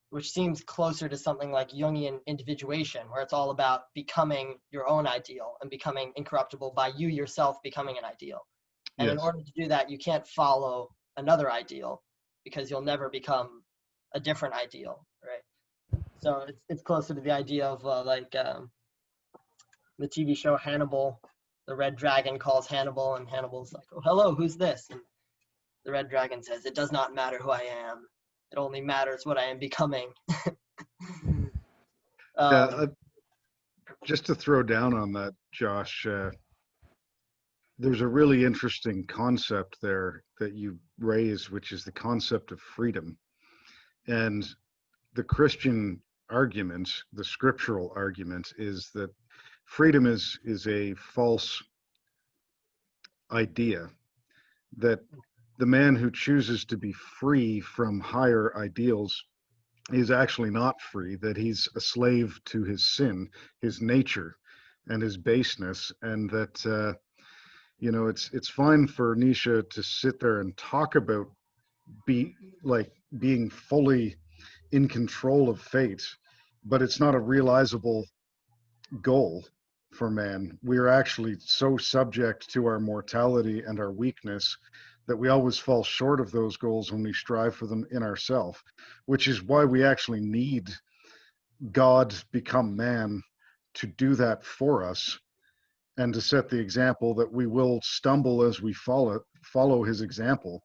which seems closer to something like Jungian individuation, where it's all about becoming your own ideal and becoming incorruptible by you yourself becoming an ideal. And in order to do that, you can't follow another ideal because you'll never become a different ideal, right? So it's closer to the idea of the TV show Hannibal. The Red Dragon calls Hannibal, and Hannibal's like, "Oh, hello, who's this?" And the Red Dragon says, "It does not matter who I am. It only matters what I am becoming." Just to throw down on that, Josh, there's a really interesting concept there that you raise, which is the concept of freedom. And the Christian argument, the scriptural argument, is that freedom is a false idea, that the man who chooses to be free from higher ideals is actually not free, that he's a slave to his sin, his nature, and his baseness, and that it's fine for Nietzsche to sit there and talk about being fully in control of fate, but it's not a realizable goal for man. We are actually so subject to our mortality and our weakness that we always fall short of those goals when we strive for them in ourselves, which is why we actually need God become man to do that for us and to set the example that we will stumble as we follow his example,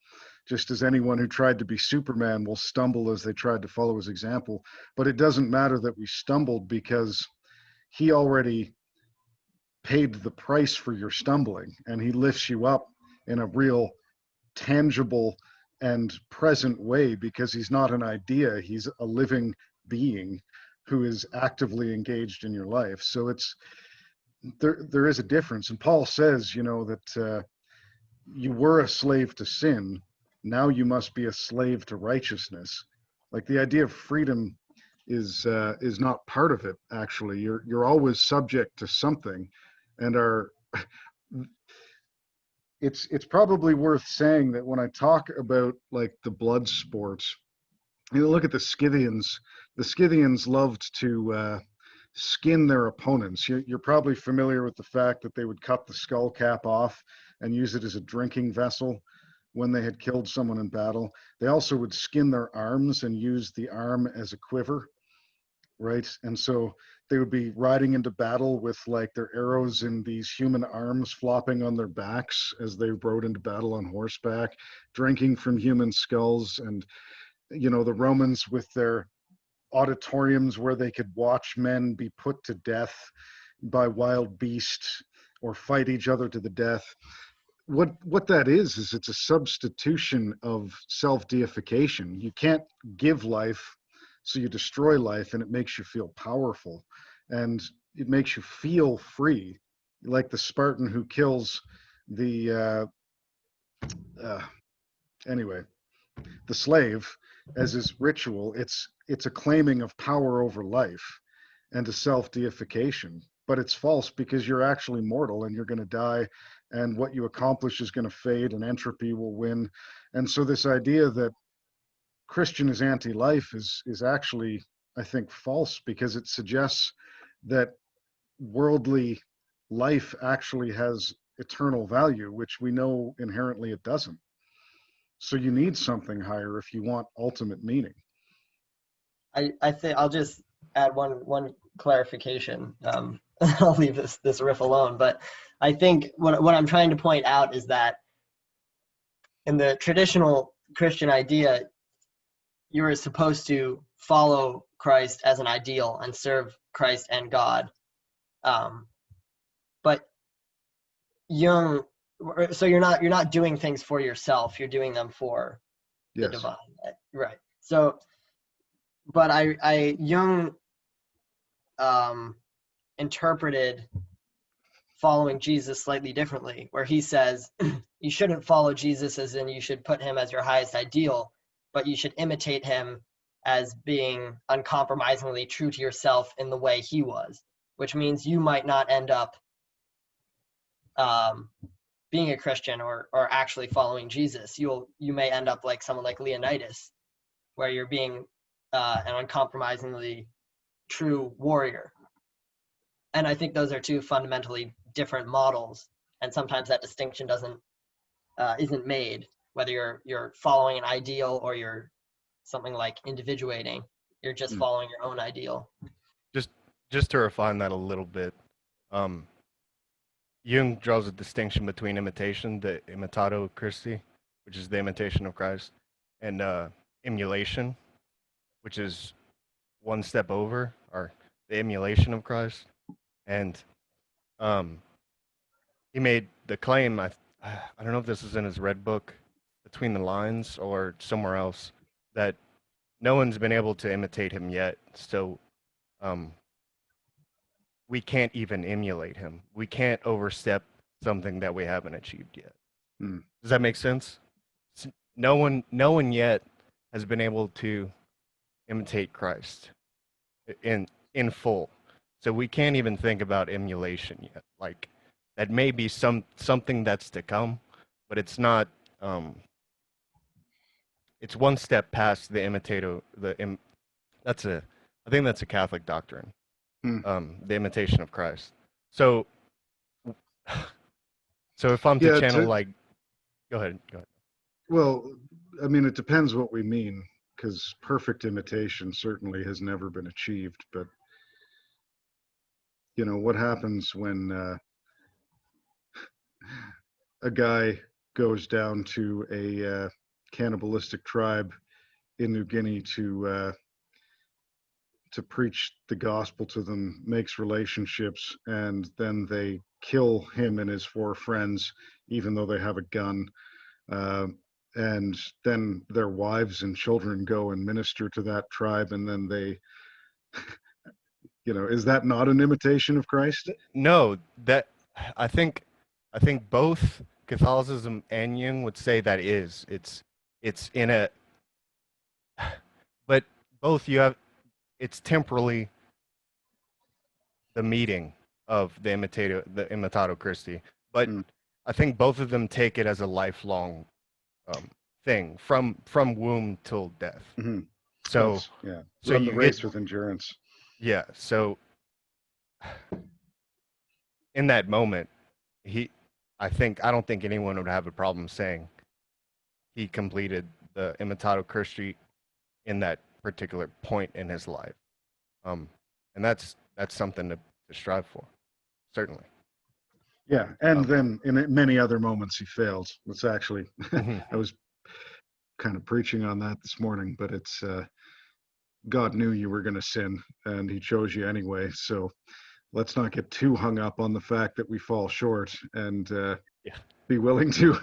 just as anyone who tried to be Superman will stumble as they tried to follow his example. But it doesn't matter that we stumbled, because he already paid the price for your stumbling, and he lifts you up in a real tangible and present way, because he's not an idea, he's a living being who is actively engaged in your life. So there is a difference. And Paul says, that you were a slave to sin, now you must be a slave to righteousness. Like, the idea of freedom is not part of it. Actually, you're always subject to something, and it's probably worth saying that when I talk about like the blood sports, look at the Scythians. The Scythians loved to skin their opponents. You're probably familiar with the fact that they would cut the skull cap off and use it as a drinking vessel when they had killed someone in battle. They also would skin their arms and use the arm as a quiver, right? And so they would be riding into battle with like their arrows in these human arms flopping on their backs as they rode into battle on horseback, drinking from human skulls. And, the Romans with their auditoriums where they could watch men be put to death by wild beasts or fight each other to the death. What that is it's a substitution of self-deification. You can't give life, so you destroy life, and it makes you feel powerful, and it makes you feel free, like the Spartan who kills the slave as his ritual. It's a claiming of power over life, and to self-deification. But it's false because you're actually mortal and you're going to die, and what you accomplish is going to fade and entropy will win. And so this idea that Christian is anti-life is actually, I think, false, because it suggests that worldly life actually has eternal value, which we know inherently it doesn't. So you need something higher if you want ultimate meaning. I think I'll just add one clarification. I'll leave this riff alone, but I think what I'm trying to point out is that in the traditional Christian idea, you are supposed to follow Christ as an ideal and serve Christ and God. But Jung, so you're not doing things for yourself, you're doing them for the divine, right? So, but Jung interpreted following Jesus slightly differently, where he says you shouldn't follow Jesus as in you should put him as your highest ideal, but you should imitate him as being uncompromisingly true to yourself in the way he was, which means you might not end up being a Christian or actually following Jesus. You may end up like someone like Leonidas, where you're being an uncompromisingly true warrior. And I think those are two fundamentally different models, and sometimes that distinction isn't made, whether you're following an ideal or you're something like individuating. You're just following your own ideal. Just to refine that a little bit, Jung draws a distinction between imitation, the imitato Christi, which is the imitation of Christ, and emulation, which is one step over, or the emulation of Christ. And he made the claim, I don't know if this is in his red book, Between the Lines, or somewhere else, that no one's been able to imitate him yet. So we can't even emulate him. We can't overstep something that we haven't achieved yet. Does that make sense? No one yet has been able to imitate Christ in full. So we can't even think about emulation yet. Like, that may be something that's to come, but it's not. It's one step past the imitato. I think that's a Catholic doctrine. The imitation of Christ. So if I'm to channel go ahead. Well, I mean, it depends what we mean, because perfect imitation certainly has never been achieved. But what happens when a guy goes down to a cannibalistic tribe in New Guinea to preach the gospel to them, makes relationships, and then they kill him and his 4 friends, even though they have a gun. And then their wives and children go and minister to that tribe, and then they, is that not an imitation of Christ? No, that I think both Catholicism and Jung would say that is. It's in a, but both it's temporally the meeting of the imitato Christi, but I think both of them take it as a lifelong thing from womb till death. So so you race with endurance. Yeah. So in that moment, I don't think anyone would have a problem saying he completed the imitato Christi in that particular point in his life, and that's something to strive for, certainly. Yeah, and then in many other moments he failed. It's actually I was kind of preaching on that this morning, but it's God knew you were going to sin, and he chose you anyway. So let's not get too hung up on the fact that we fall short, and be willing to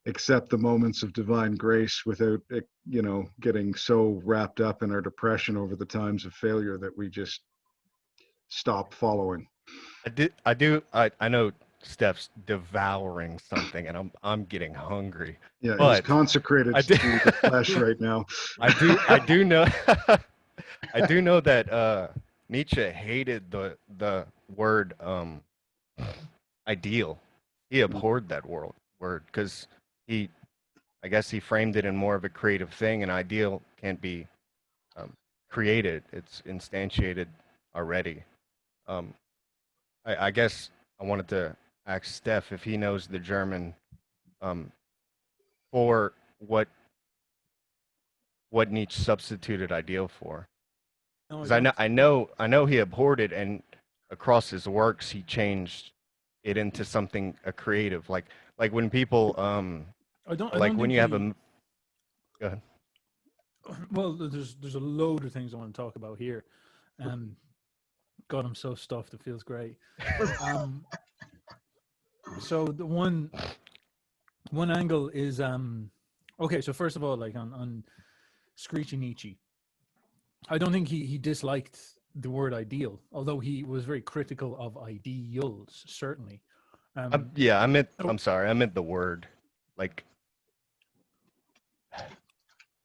accept the moments of divine grace without getting so wrapped up in our depression over the times of failure that we just stop following. I know Steph's devouring something, and I'm getting hungry. Yeah, but he's consecrated to the flesh right now. I do know I do know that Nietzsche hated the word ideal. He abhorred that word because he, I guess he framed it in more of a creative thing. An ideal can't be um, created; it's instantiated already. Um, I guess I wanted to ask Steph if he knows the German um, for what Nietzsche substituted ideal for. No, I Because don't. I know he abhorred it, and across his works he changed it into something a creative, like when people I like don't when think you have a he. go ahead. Well, there's a load of things I want to talk about here. Um, God, I'm so stuffed. It feels great. Um, so the one angle is okay. So first of all, like on Screechy Nietzsche, I don't think he disliked the word ideal, although he was very critical of ideals. Certainly. Yeah, I meant Oh, I'm sorry, I meant the word. Like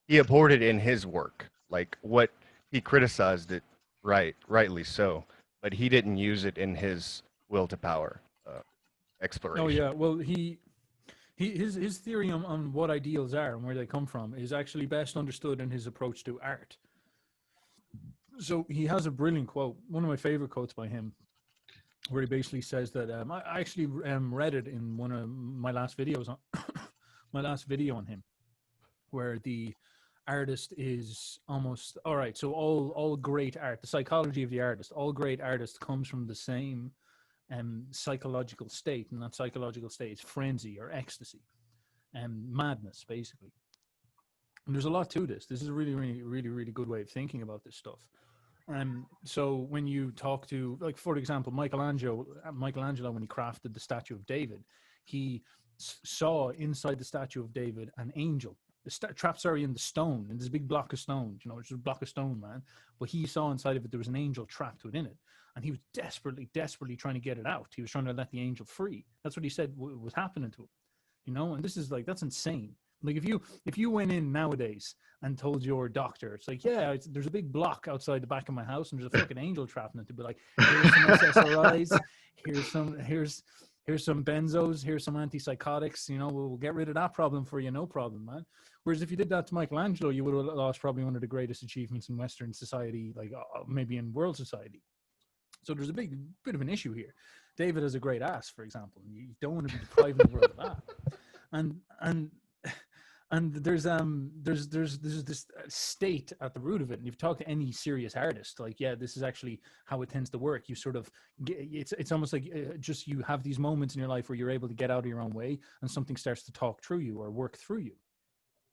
he abhorred it in his work. Like what he criticized it, rightly so, but he didn't use it in his will to power oh exploration. yeah. Well, his theory on what ideals are and where they come from is actually best understood in his approach to art. So he has a brilliant quote, one of my favorite quotes by him, where he basically says that I actually read it in one of my last videos on my last video on him, where the artist is almost all right. So all great art, the psychology of the artist, all great artist comes from the same psychological state, and that psychological state is frenzy or ecstasy and madness, basically. And there's a lot to this. This is a really good way of thinking about this stuff. So when you talk to, like, for example, Michelangelo, when he crafted the statue of David, he saw inside the statue of David an angel. Trapped, sorry, in the stone, in this big block of stone. You know, it's just a block of stone, man. But he saw inside of it there was an angel trapped within it, and he was desperately trying to get it out. He was trying to let the angel free. That's what he said was happening to him. You know, and this is like that's insane. Like if you went in nowadays and told your doctor, it's like, yeah, there's a big block outside the back of my house, and there's a fucking angel trapped in it. To be like, here's some SSRIs, here's some benzos, here's some antipsychotics. You know, we'll get rid of that problem for you, no problem, man. Whereas if you did that to Michelangelo, you would have lost probably one of the greatest achievements in Western society, like maybe in world society. So there's a big bit of an issue here. David has a great ass, for example. You don't want to be depriving the world of that. And and there's this state at the root of it. And if you talk to any serious artist, like, yeah, this is actually how it tends to work. You sort of it's almost like just you have these moments in your life where you're able to get out of your own way and something starts to talk through you or work through you,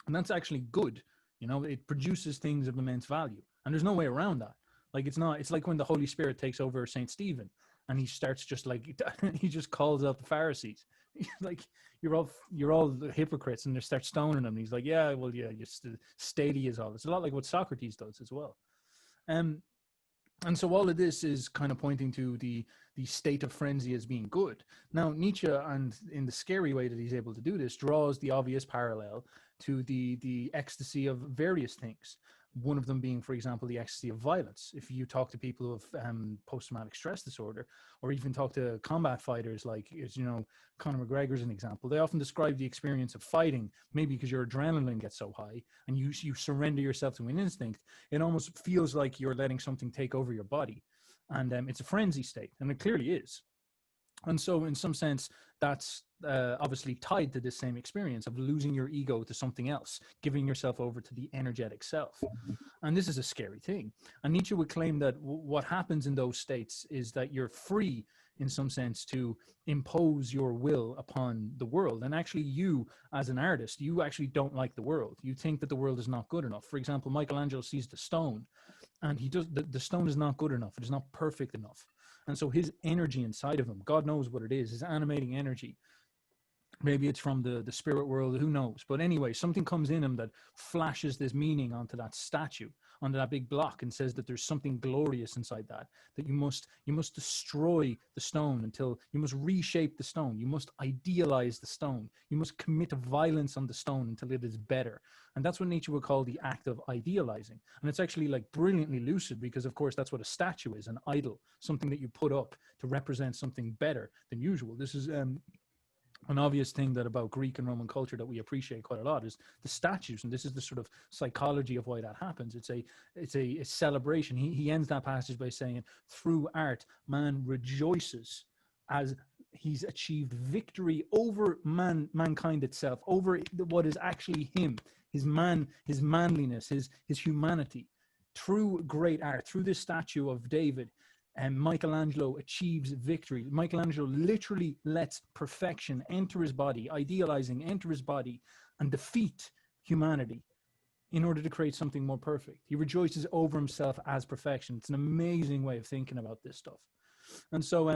and that's actually good. You know, it produces things of immense value, and there's no way around that. Like, it's like when the Holy Spirit takes over Saint Stephen and he starts just like he just calls out the Pharisees. Like, you're all hypocrites, and they start stoning him. And he's like, yeah, well, yeah, just steady is all. It's a lot like what Socrates does as well. And so all of this is kind of pointing to the state of frenzy as being good. Now Nietzsche, and in the scary way that he's able to do this, draws the obvious parallel to the ecstasy of various things. One of them being, for example, the ecstasy of violence. If you talk to people who have post-traumatic stress disorder, or even talk to combat fighters, like, you know, Conor McGregor's an example, they often describe the experience of fighting, maybe because your adrenaline gets so high and you surrender yourself to an instinct. It almost feels like you're letting something take over your body. And it's a frenzy state, and it clearly is. And so in some sense, that's obviously tied to this same experience of losing your ego to something else, giving yourself over to the energetic self. And this is a scary thing. And Nietzsche would claim that what happens in those states is that you're free, in some sense, to impose your will upon the world. And actually, you, as an artist, you actually don't like the world. You think that the world is not good enough. For example, Michelangelo sees the stone, and he does the stone is not good enough. It is not perfect enough. And so his energy inside of him, God knows what it is, his animating energy, Maybe it's from the spirit world, who knows? But anyway, something comes in him that flashes this meaning onto that statue, onto that big block, and says that there's something glorious inside that you must destroy the stone, until you must reshape the stone, you must idealize the stone, you must commit violence on the stone until it is better. And that's what Nietzsche would call the act of idealizing. And it's actually like brilliantly lucid, because of course that's what a statue is, an idol, something that you put up to represent something better than usual. This is an obvious thing that about Greek and Roman culture that we appreciate quite a lot is the statues, and this is the sort of psychology of why that happens. It's a celebration. He ends that passage by saying, through art, man rejoices as he's achieved victory over mankind itself, over what is actually him, his manliness, his humanity. Through great art, through this statue of David, and Michelangelo achieves victory. Michelangelo literally lets perfection enter his body, idealizing enter his body, and defeat humanity in order to create something more perfect. He rejoices over himself as perfection. It's an amazing way of thinking about this stuff. And so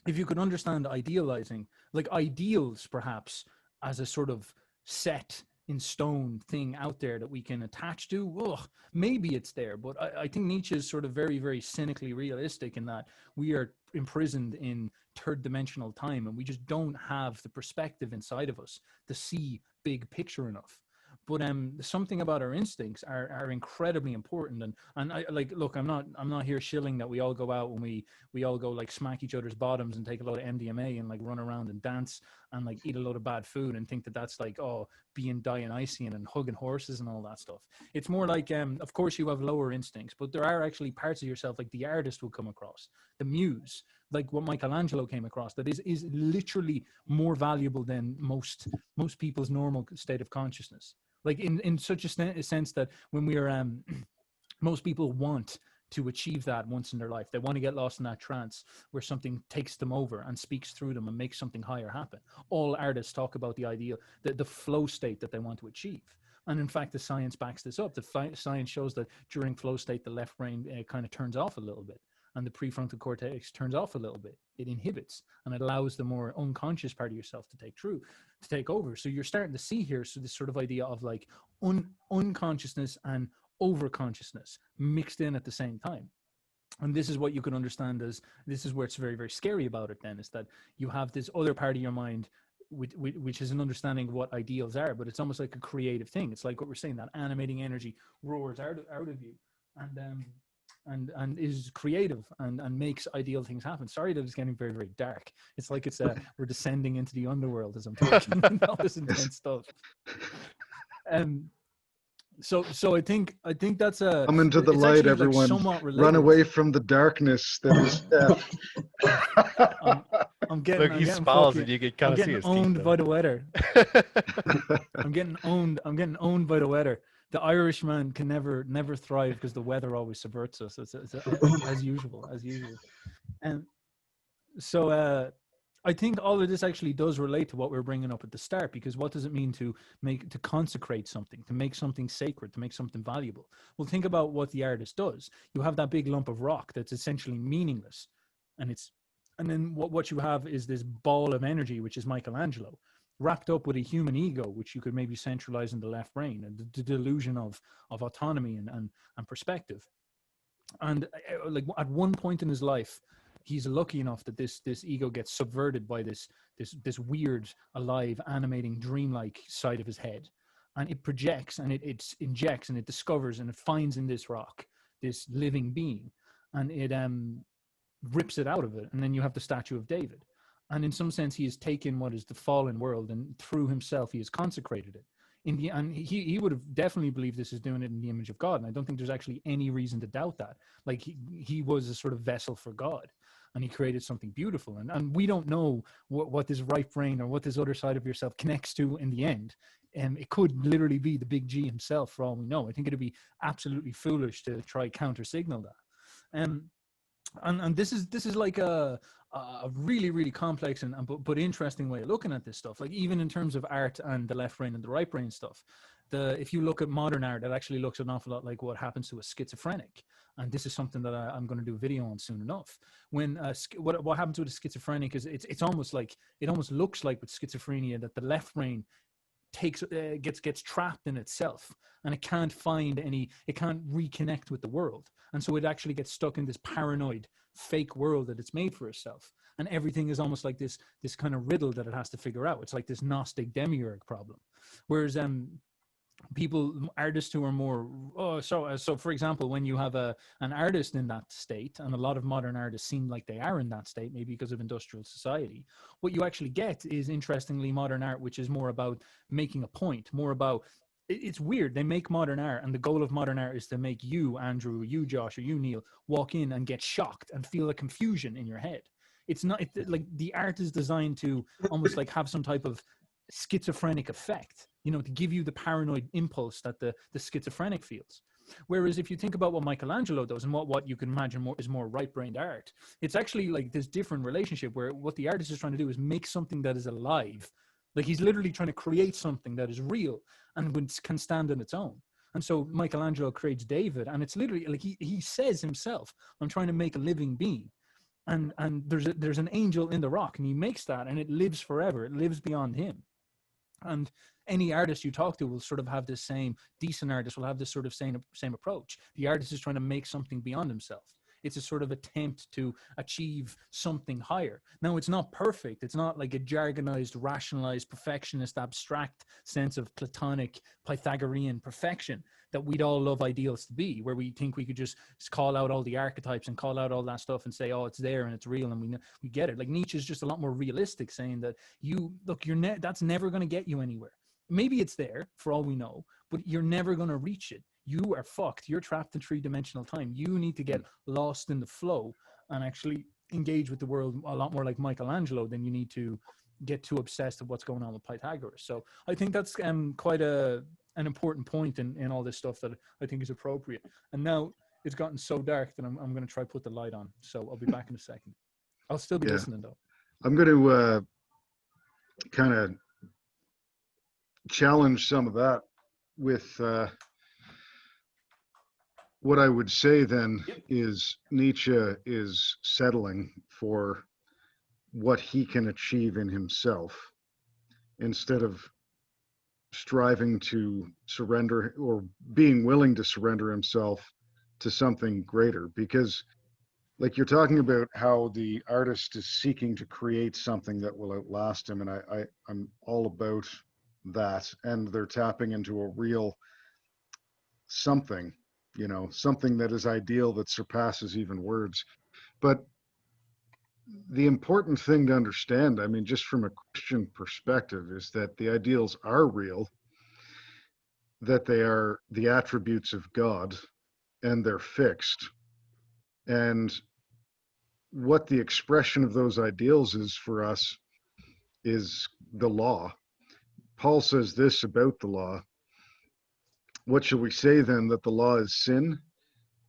if you could understand idealizing, like ideals perhaps as a sort of set in stone thing out there that we can attach to, maybe it's there, but I think Nietzsche is sort of very, very cynically realistic in that we are imprisoned in third dimensional time, and we just don't have the perspective inside of us to see big picture enough. But something about our instincts are incredibly important, and I like, look, I'm not here shilling that we all go out and we all go like smack each other's bottoms and take a load of MDMA and like run around and dance and like eat a load of bad food and think that that's like, oh, being Dionysian and hugging horses and all that stuff. It's more like, of course you have lower instincts, but there are actually parts of yourself, like the artist will come across, the muse, like what Michelangelo came across, that is literally more valuable than most people's normal state of consciousness. Like in such a sense that when we are, most people want to achieve that once in their life. They want to get lost in that trance where something takes them over and speaks through them and makes something higher happen. All artists talk about the ideal, the flow state that they want to achieve. And in fact, the science backs this up. The science shows that during flow state, the left brain kind of turns off a little bit, and the prefrontal cortex turns off a little bit. It inhibits, and it allows the more unconscious part of yourself to take over. So you're starting to see here, so this sort of idea of like unconsciousness and overconsciousness mixed in at the same time. And this is what you can understand as, this is where it's very, very scary about it then, is that you have this other part of your mind which is an understanding of what ideals are, but it's almost like a creative thing. It's like what we're saying, that animating energy roars out of you, and is creative and makes ideal things happen. Sorry that it's getting very, very dark. It's like we're descending into the underworld as I'm talking all this intense stuff. So I think that's a come into the light, everyone. Like run away from the darkness that is Stef. I'm getting smiles and you can kind of see his owned teeth, by the weather. I'm getting owned by the weather. The Irishman can never thrive because the weather always subverts us. It's as usual. And so I think all of this actually does relate to what we're bringing up at the start, because what does it mean to consecrate something, to make something sacred, to make something valuable? Well, think about what the artist does. You have that big lump of rock that's essentially meaningless, and then what you have is this ball of energy, which is Michelangelo, wrapped up with a human ego, which you could maybe centralize in the left brain, and the delusion of autonomy and perspective. And like at one point in his life, he's lucky enough that this ego gets subverted by this weird, alive, animating, dreamlike side of his head, and it projects and it injects and it discovers and it finds in this rock this living being, and it rips it out of it, and then you have the statue of David. And in some sense, he has taken what is the fallen world, and through himself, he has consecrated it. And he would have definitely believed this is doing it in the image of God. And I don't think there's actually any reason to doubt that. Like he was a sort of vessel for God, and he created something beautiful. And we don't know what this right brain or what this other side of yourself connects to in the end. And it could literally be the big G himself, for all we know. I think it'd be absolutely foolish to try counter signal that. And this is like a really, really complex but interesting way of looking at this stuff. Like even in terms of art and the left brain and the right brain stuff, if you look at modern art, it actually looks an awful lot like what happens to a schizophrenic. And this is something that I'm going to do a video on soon enough. When what happens with a schizophrenic is it almost looks like with schizophrenia that the left brain gets trapped in itself, and it can't reconnect with the world, and so it actually gets stuck in this paranoid fake world that it's made for itself, and everything is almost like this kind of riddle that it has to figure out. It's like this Gnostic demiurge problem. Whereas artists who are more so for example, when you have an artist in that state, and a lot of modern artists seem like they are in that state, maybe because of industrial society, what you actually get is, interestingly, modern art which is more about making a point, more about, it's weird, they make modern art, and the goal of modern art is to make you, Andrew, you, Josh, or you, Neil, walk in and get shocked and feel a confusion in your head. It's not like the art is designed to almost like have some type of schizophrenic effect, to give you the paranoid impulse that the schizophrenic feels. Whereas if you think about what Michelangelo does, and what you can imagine is more right-brained art, it's actually like this different relationship where what the artist is trying to do is make something that is alive. Like he's literally trying to create something that is real and can stand on its own. And so Michelangelo creates David, and it's literally like he says himself, I'm trying to make a living being. And there's an angel in the rock, and he makes that, and it lives forever. It lives beyond him. And any artist you talk to will sort of have this same, decent artist will have this sort of same approach. The artist is trying to make something beyond himself. It's a sort of attempt to achieve something higher. Now, it's not perfect. It's not like a jargonized, rationalized, perfectionist, abstract sense of Platonic, Pythagorean perfection that we'd all love ideals to be, where we think we could just call out all the archetypes and call out all that stuff and say, oh, it's there and it's real and we get it. Like Nietzsche is just a lot more realistic, saying that that's never going to get you anywhere. Maybe it's there for all we know, but you're never going to reach it. You are fucked. You're trapped in three-dimensional time. You need to get lost in the flow and actually engage with the world a lot more like Michelangelo than you need to get too obsessed with what's going on with Pythagoras. So I think that's quite an important point in all this stuff that I think is appropriate. And now it's gotten so dark that I'm going to try to put the light on. So I'll be back in a second. I'll still be listening though. I'm going to kind of challenge some of that with what I would say then is Nietzsche is settling for what he can achieve in himself instead of striving to surrender or being willing to surrender himself to something greater. Because like you're talking about how the artist is seeking to create something that will outlast him, and I'm all about that, and they're tapping into a real something, something that is ideal, that surpasses even words. But the important thing to understand, I mean, just from a Christian perspective, is that the ideals are real, that they are the attributes of God, and they're fixed. And what the expression of those ideals is for us is the law. Paul says this about the law: what shall we say then, that the law is sin?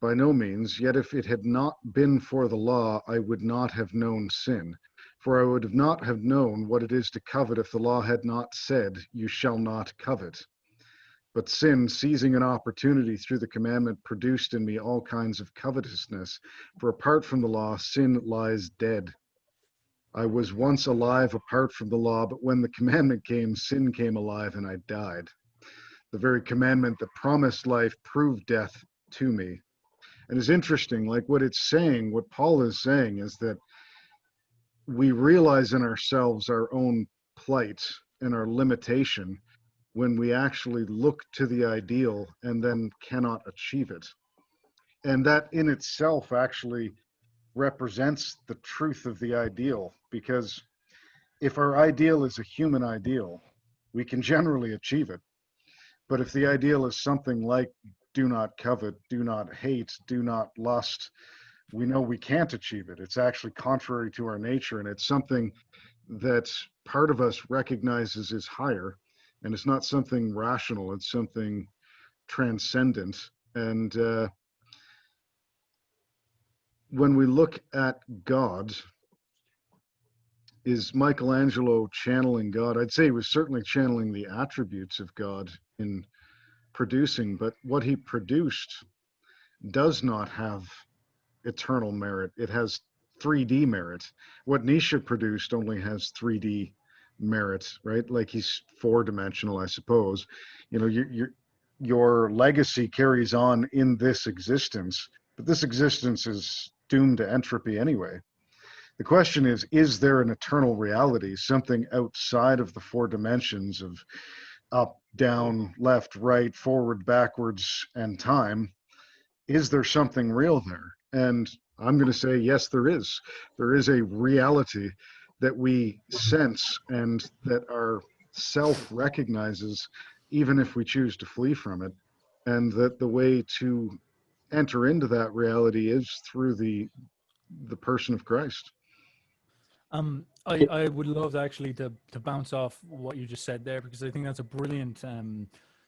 By no means. Yet if it had not been for the law, I would not have known sin. For I would not have known what it is to covet if the law had not said, you shall not covet. But sin, seizing an opportunity through the commandment, produced in me all kinds of covetousness. For apart from the law, sin lies dead. I was once alive apart from the law, but when the commandment came, sin came alive and I died. The very commandment that promised life proved death to me. And it's interesting, like what it's saying, what Paul is saying is that we realize in ourselves our own plight and our limitation when we actually look to the ideal and then cannot achieve it. And that in itself actually represents the truth of the ideal, because if our ideal is a human ideal, we can generally achieve it. But if the ideal is something like do not covet, do not hate, do not lust, we know we can't achieve it. It's actually contrary to our nature, and it's something that part of us recognizes is higher, and it's not something rational, it's something transcendent. And when we look at God, is Michelangelo channeling God? I'd say he was certainly channeling the attributes of God in producing, but what he produced does not have eternal merit. It has 3D merit. What Nietzsche produced only has 3D merit, right? Like he's 4-dimensional, I suppose. You know, your legacy carries on in this existence, but this existence is doomed to entropy anyway. The question is there an eternal reality, something outside of the 4 dimensions of up, down, left, right, forward, backwards, and time? Is there something real there? And I'm going to say, yes, there is. There is a reality that we sense and that our self recognizes, even if we choose to flee from it. And that the way to enter into that reality is through the person of Christ. I would love actually to bounce off what you just said there, because I think that's a brilliant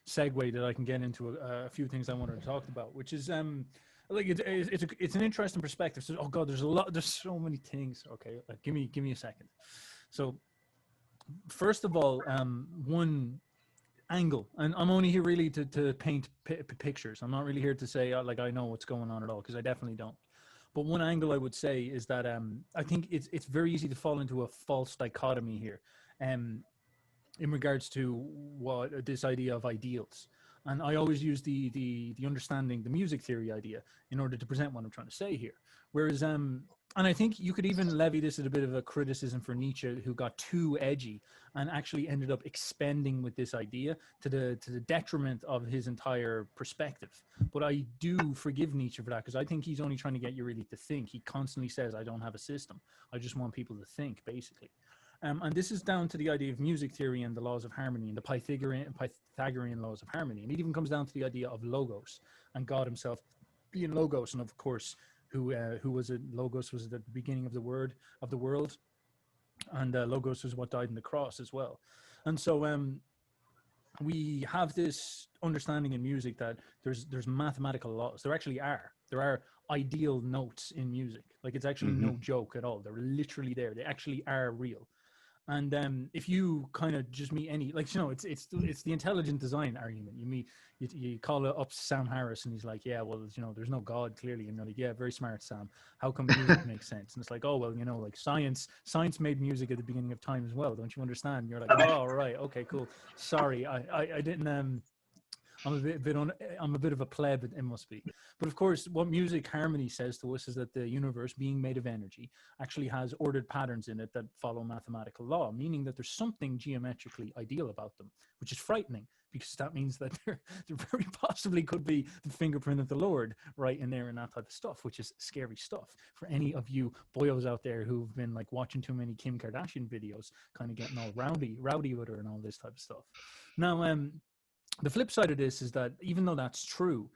segue that I can get into a few things I wanted to talk about, which is like it's an interesting perspective. So, oh God, there's so many things. Okay, give me a second. So first of all, one angle, and I'm only here really to paint pictures. I'm not really here to say like I know what's going on at all, because I definitely don't. But one angle I would say is that I think it's very easy to fall into a false dichotomy here, in regards to what this idea of ideals. And I always use the understanding, the music theory idea in order to present what I'm trying to say here. Whereas, and I think you could even levy this as a bit of a criticism for Nietzsche, who got too edgy and actually ended up expanding with this idea to the detriment of his entire perspective. But I do forgive Nietzsche for that, because I think he's only trying to get you really to think. He constantly says, I don't have a system. I just want people to think, basically. And this is down to the idea of music theory and the laws of harmony and the Pythagorean laws of harmony. And it even comes down to the idea of logos and God himself being logos. And of course, who was it? Logos was at the beginning of the world. And logos was what died on the cross as well. And so we have this understanding in music that there's mathematical laws. There actually are. There are ideal notes in music. Like, it's actually no joke at all. They're literally there. They actually are real. And if you kind of just meet any, like, you know, it's the intelligent design argument. You call it up Sam Harris, and he's like, yeah, well, you know, there's no God, clearly. And you're like, yeah, very smart, Sam. How come music makes sense? And it's like, oh, well, you know, like science made music at the beginning of time as well. Don't you understand? And you're like, oh, right, okay, cool. Sorry, I didn't. I'm a bit of a pleb, it must be. But of course, what music harmony says to us is that the universe, being made of energy, actually has ordered patterns in it that follow mathematical law, meaning that there's something geometrically ideal about them, which is frightening, because that means that there very possibly could be the fingerprint of the Lord right in there and that type of stuff, which is scary stuff for any of you boyos out there who've been like watching too many Kim Kardashian videos, kind of getting all rowdy with her and all this type of stuff. Now, the flip side of this is that even though that's true,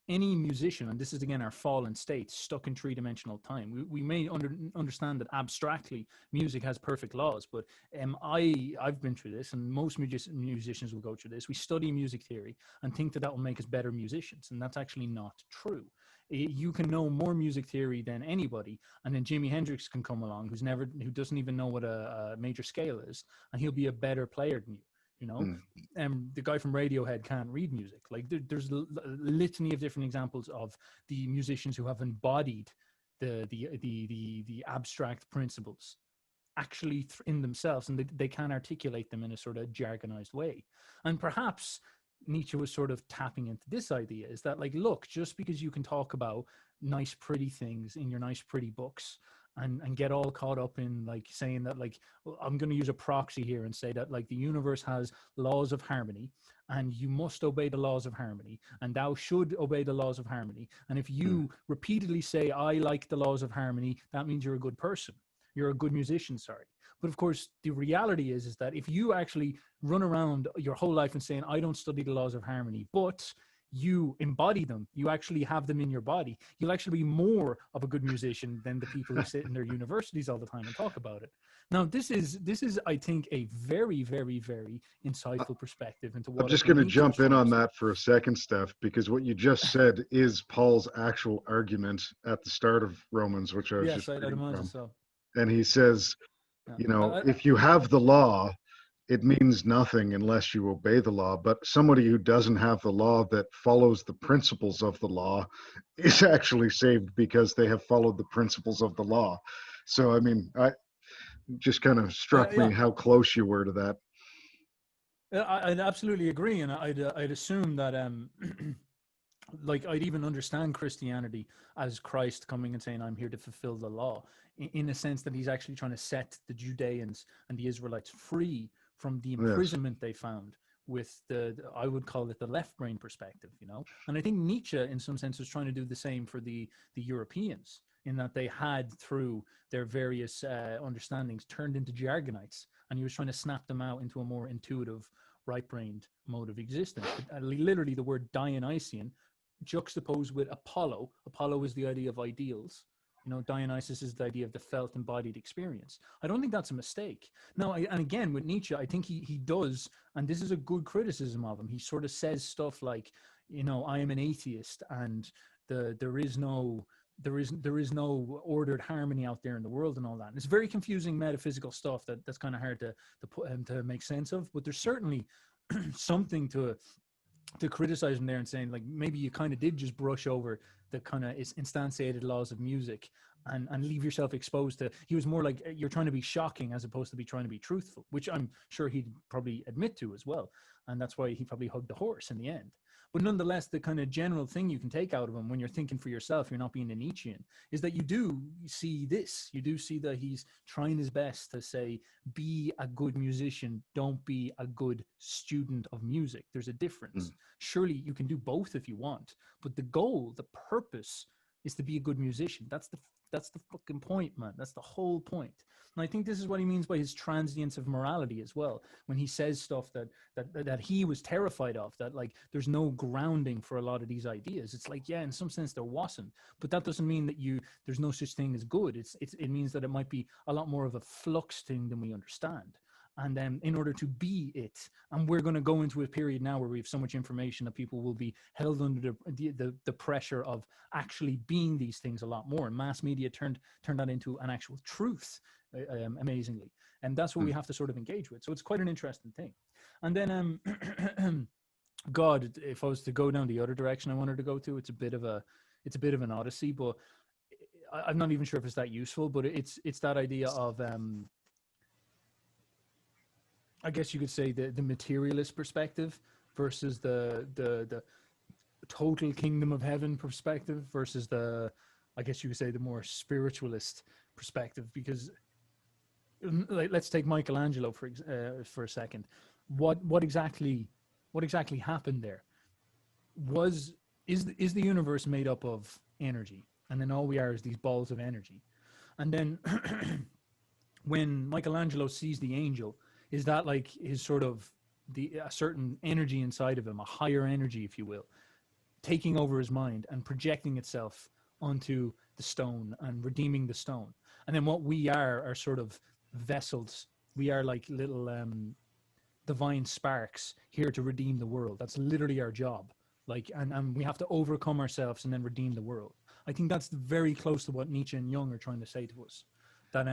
any musician, and this is again our fallen state, stuck in 3-dimensional time, we may understand that abstractly music has perfect laws, but I've been through this, and most musicians will go through this. We study music theory and think that will make us better musicians, and that's actually not true. You can know more music theory than anybody, and then Jimi Hendrix can come along, who doesn't even know what a major scale is, and he'll be a better player than you. You know, the guy from Radiohead can't read music. Like, there's a litany of different examples of the musicians who have embodied the abstract principles actually in themselves, and they can articulate them in a sort of jargonized way. And perhaps Nietzsche was sort of tapping into this idea, is that, like, look, just because you can talk about nice, pretty things in your nice, pretty books, and get all caught up in like saying that, like, well, I'm going to use a proxy here and say that, like, the universe has laws of harmony and you must obey the laws of harmony, and thou should obey the laws of harmony. And if you repeatedly say, I like the laws of harmony, that means you're a good person. You're a good musician, sorry. But of course, the reality is that if you actually run around your whole life and saying, I don't study the laws of harmony, but you embody them, you actually have them in your body, you'll actually be more of a good musician than the people who sit in their universities all the time and talk about it. Now, this is I think, a very, very, very insightful perspective into what I'm just going to jump in on that for a second, Steph, because what you just said is Paul's actual argument at the start of Romans, which I was just reading from. So. And he says, you know, if you have the law, it means nothing unless you obey the law. But somebody who doesn't have the law that follows the principles of the law is actually saved because they have followed the principles of the law. So, I mean, I just kind of struck me Yeah. how close you were to that. I'd absolutely agree, and I'd assume that like I'd even understand Christianity as Christ coming and saying, "I'm here to fulfill the law," in a sense that he's actually trying to set the Judeans and the Israelites free from the Yes. imprisonment they found with I would call it the left brain perspective, you know. And I think Nietzsche, in some sense, was trying to do the same for the Europeans, in that they had, through their various understandings, turned into jargonites, and he was trying to snap them out into a more intuitive, right-brained mode of existence. Literally, the word Dionysian juxtaposed with Apollo. Apollo is the idea of ideals. You know, Dionysus is the idea of the felt embodied experience. I don't think that's a mistake. Now, and again, with Nietzsche, I think he does, and this is a good criticism of him. He sort of says stuff like, you know, I am an atheist, and there is no ordered harmony out there in the world and all that. And it's very confusing metaphysical stuff that's kind of hard to make sense of. But there's certainly something to criticize him there and saying, like, maybe you kind of did just brush over the kind of instantiated laws of music and leave yourself exposed to. He was more like, you're trying to be shocking as opposed to be trying to be truthful, which I'm sure he'd probably admit to as well. And that's why he probably hugged the horse in the end. But nonetheless, the kind of general thing you can take out of him when you're thinking for yourself, you're not being a Nietzschean, is that you do see this. You do see that he's trying his best to say, be a good musician, don't be a good student of music. There's a difference. Surely you can do both if you want, but the goal, the purpose, is to be a good musician. That's the fucking point, man. That's the whole point. And I think this is what he means by his transience of morality as well, when he says stuff that he was terrified of, that like there's no grounding for a lot of these ideas. It's like, yeah, in some sense there wasn't, but that doesn't mean that there's no such thing as good. It means that it might be a lot more of a flux thing than we understand. And then in order to be it, and we're going to go into a period now where we have so much information that people will be held under the pressure of actually being these things a lot more. And mass media turned that into an actual truth, amazingly. And that's what we have to sort of engage with. So it's quite an interesting thing. And then, God, if I was to go down the other direction I wanted to go to, it's a bit of an odyssey, but I'm not even sure if it's that useful, but it's that idea of, I guess you could say the materialist perspective versus the total kingdom of heaven perspective versus I guess you could say the more spiritualist perspective. Because let's take Michelangelo for a second. What exactly happened there? Is the universe made up of energy, and then all we are is these balls of energy? And then when Michelangelo sees the angel, is that like his sort of a certain energy inside of him, a higher energy, if you will, taking over his mind and projecting itself onto the stone and redeeming the stone? And then what we are sort of vessels. We are like little divine sparks here to redeem the world. That's literally our job. Like, and we have to overcome ourselves and then redeem the world. I think that's very close to what Nietzsche and Jung are trying to say to us. That,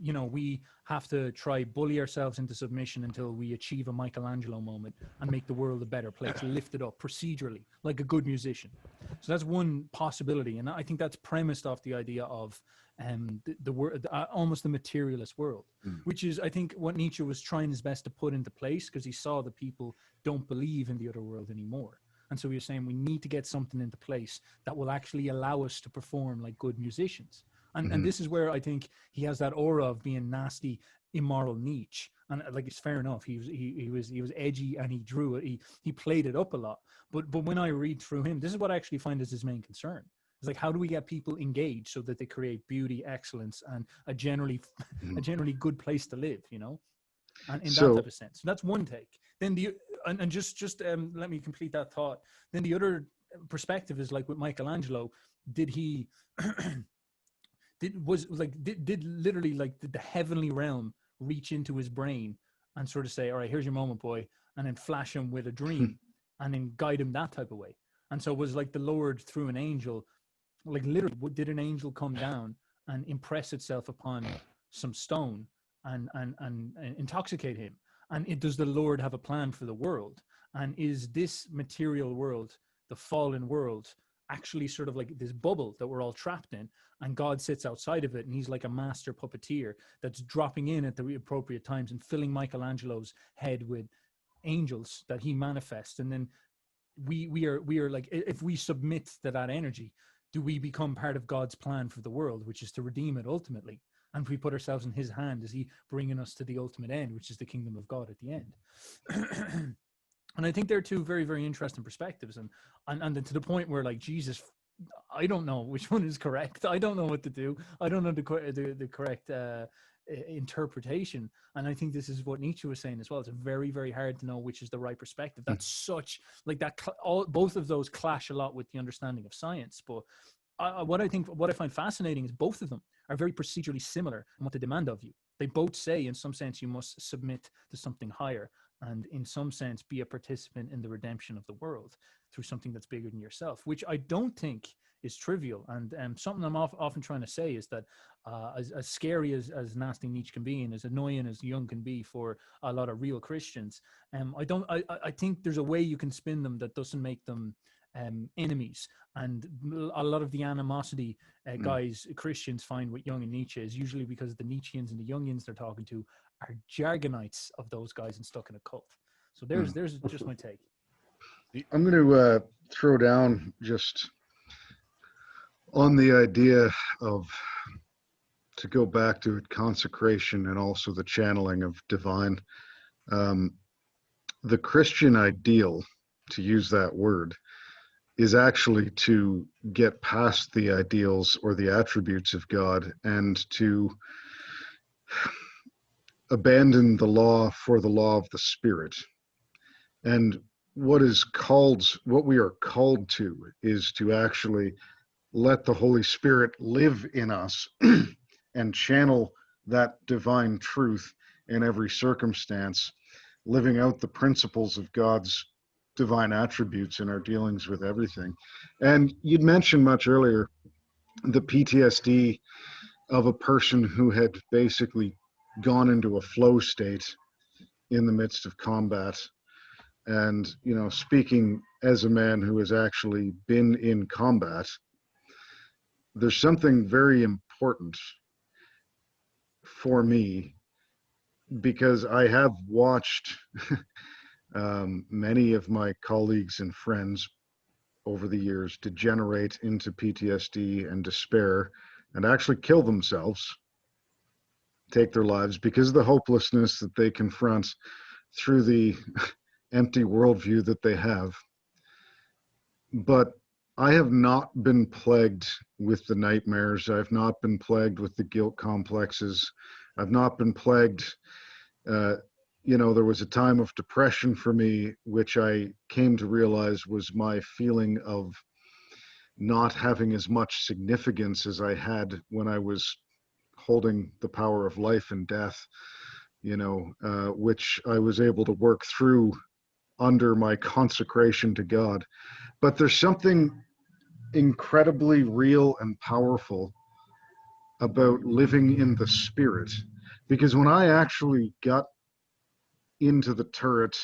you know, we have to try bully ourselves into submission until we achieve a Michelangelo moment and make the world a better place, lift it up procedurally, like a good musician. So that's one possibility. And I think that's premised off the idea of almost the materialist world, which is, I think, what Nietzsche was trying his best to put into place, because he saw that people don't believe in the other world anymore. And so he was saying we need to get something into place that will actually allow us to perform like good musicians. And this is where I think he has that aura of being nasty, immoral Nietzsche. And like, it's fair enough. He was edgy, and he drew it. He played it up a lot. But when I read through him, this is what I actually find is his main concern. It's like, how do we get people engaged so that they create beauty, excellence, and a generally good place to live, you know? And in that type of sense. So that's one take. Then just let me complete that thought. Then the other perspective is like with Michelangelo, did he did literally like did the heavenly realm reach into his brain and sort of say, all right, here's your moment, boy, and then flash him with a dream and then guide him that type of way? And so it was like the Lord through an angel, like literally did an angel come down and impress itself upon some stone and intoxicate him? And does the Lord have a plan for the world? And is this material world, the fallen world, actually sort of like this bubble that we're all trapped in, and God sits outside of it, and he's like a master puppeteer that's dropping in at the appropriate times and filling Michelangelo's head with angels that he manifests, and then we are like, if we submit to that energy, do we become part of God's plan for the world, which is to redeem it ultimately? And if we put ourselves in his hand, is he bringing us to the ultimate end, which is the kingdom of God at the end? And I think they're two very, very interesting perspectives. And then to the point where, like, Jesus, I don't know which one is correct. I don't know what to do. I don't know the correct interpretation. And I think this is what Nietzsche was saying as well. It's very, very hard to know which is the right perspective. That's such like that. Both of those clash a lot with the understanding of science. But what I find fascinating is both of them are very procedurally similar in what they demand of you. They both say, in some sense, you must submit to something higher, and in some sense be a participant in the redemption of the world through something that's bigger than yourself, which I don't think is trivial. And something I'm often trying to say is that as scary as nasty Nietzsche can be, and as annoying as Jung can be for a lot of real Christians, I think there's a way you can spin them that doesn't make them enemies. And a lot of the animosity Christians find with Jung and Nietzsche is usually because the Nietzscheans and the Jungians they're talking to are jargonites of those guys and stuck in a cult. So there's just my take. I'm going to throw down just on the idea of, to go back to it, consecration and also the channeling of divine. The Christian ideal, to use that word, is actually to get past the ideals or the attributes of God and to abandon the law for the law of the Spirit. And what we are called to is to actually let the Holy Spirit live in us and channel that divine truth in every circumstance, living out the principles of God's divine attributes in our dealings with everything. And you'd mentioned much earlier the PTSD of a person who had basically gone into a flow state in the midst of combat. And, you know, speaking as a man who has actually been in combat, there's something very important for me, because I have watched many of my colleagues and friends over the years degenerate into PTSD and despair and actually kill themselves, take their lives because of the hopelessness that they confront through the empty worldview that they have. But I have not been plagued with the nightmares. I've not been plagued with the guilt complexes. I've not been plagued. There was a time of depression for me, which I came to realize was my feeling of not having as much significance as I had when I was holding the power of life and death, which I was able to work through under my consecration to God. But there's something incredibly real and powerful about living in the Spirit, because when I actually got into the turret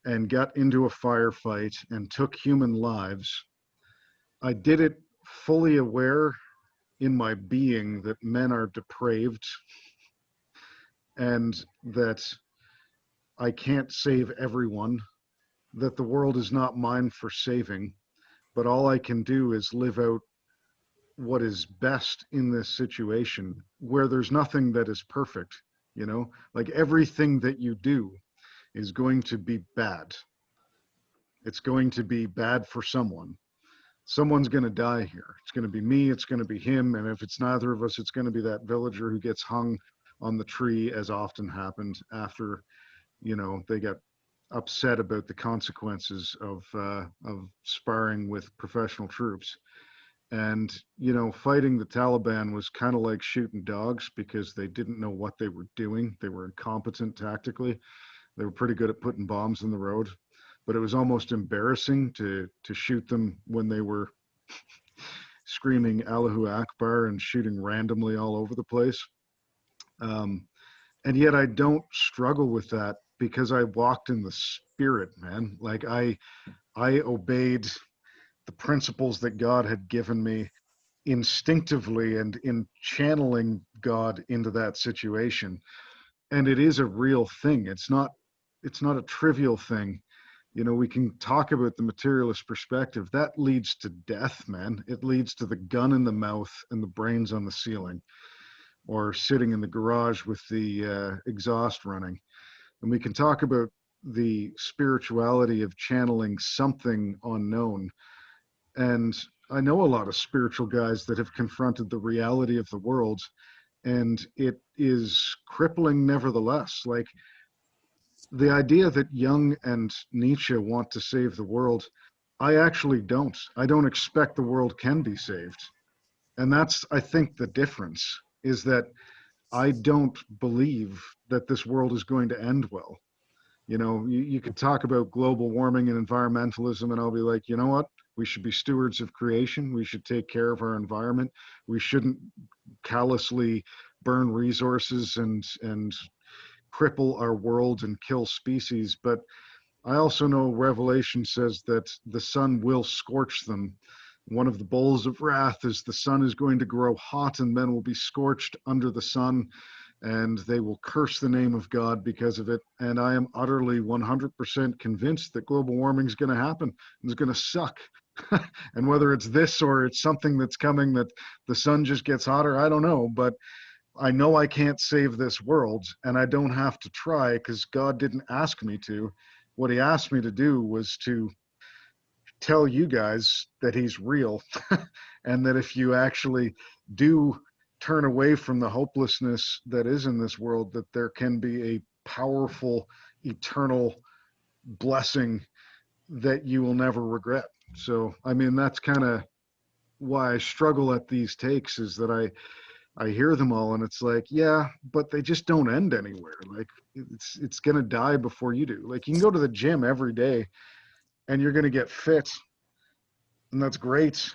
and got into a firefight and took human lives, I did it fully aware in my being that men are depraved and that I can't save everyone, that the world is not mine for saving, but all I can do is live out what is best in this situation where there's nothing that is perfect, like everything that you do is going to be bad. It's going to be bad for someone. Someone's going to die here. It's going to be me, it's going to be him, and if it's neither of us, it's going to be that villager who gets hung on the tree, as often happened after, they got upset about the consequences of sparring with professional troops. And, fighting the Taliban was kind of like shooting dogs because they didn't know what they were doing. They were incompetent tactically. They were pretty good at putting bombs in the road, but it was almost embarrassing to shoot them when they were screaming Allahu Akbar and shooting randomly all over the place. And yet I don't struggle with that because I walked in the spirit, man. Like I obeyed the principles that God had given me instinctively and in channeling God into that situation. And it is a real thing. It's not a trivial thing. You know, we can talk about the materialist perspective. That leads to death, man. It leads to the gun in the mouth and the brains on the ceiling, or sitting in the garage with the exhaust running. And we can talk about the spirituality of channeling something unknown. And I know a lot of spiritual guys that have confronted the reality of the world, and it is crippling nevertheless. Like, the idea that Jung and Nietzsche want to save the world, I actually don't. I don't expect the world can be saved. And that's, I think, the difference is that I don't believe that this world is going to end well. You know, you could talk about global warming and environmentalism, and I'll be like, you know what? We should be stewards of creation. We should take care of our environment. We shouldn't callously burn resources and cripple our world and kill species. But I also know Revelation says that the sun will scorch them. One of the bowls of wrath is the sun is going to grow hot and men will be scorched under the sun, and they will curse the name of God because of it. And I am utterly 100% convinced that global warming is going to happen. It's going to suck. And whether it's this or it's something that's coming that the sun just gets hotter, I don't know. But I know I can't save this world, and I don't have to try because God didn't ask me to. What he asked me to do was to tell you guys that he's real and that if you actually do turn away from the hopelessness that is in this world, that there can be a powerful, eternal blessing that you will never regret. So, I mean, that's kind of why I struggle at these takes, is that I hear them all and it's like, yeah, but they just don't end anywhere. Like it's going to die before you do. Like you can go to the gym every day and you're going to get fit, and that's great.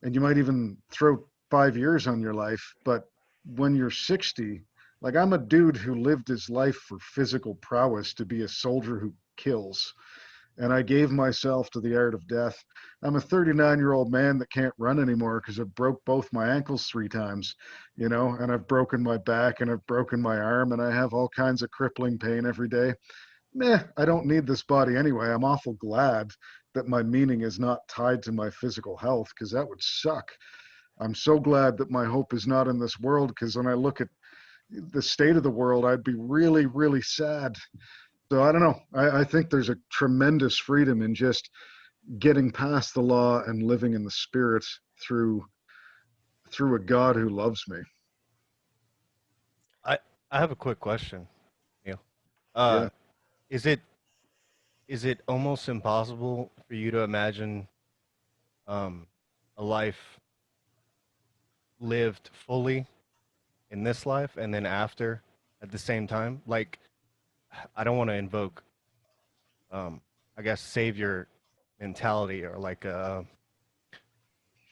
And you might even throw 5 years on your life, but when you're 60, like I'm a dude who lived his life for physical prowess to be a soldier who kills. And I gave myself to the art of death. I'm a 39-year-old man that can't run anymore because I broke both my ankles 3 times, you know, and I've broken my back and I've broken my arm and I have all kinds of crippling pain every day. Meh, I don't need this body anyway. I'm awful glad that my meaning is not tied to my physical health, because that would suck. I'm so glad that my hope is not in this world, because when I look at the state of the world, I'd be really, really sad. So I don't know. I think there's a tremendous freedom in just getting past the law and living in the spirit through a God who loves me. I have a quick question, Neil. Yeah. Is it almost impossible for you to imagine a life lived fully in this life and then after at the same time? Like, I don't want to invoke, I guess, savior mentality or like an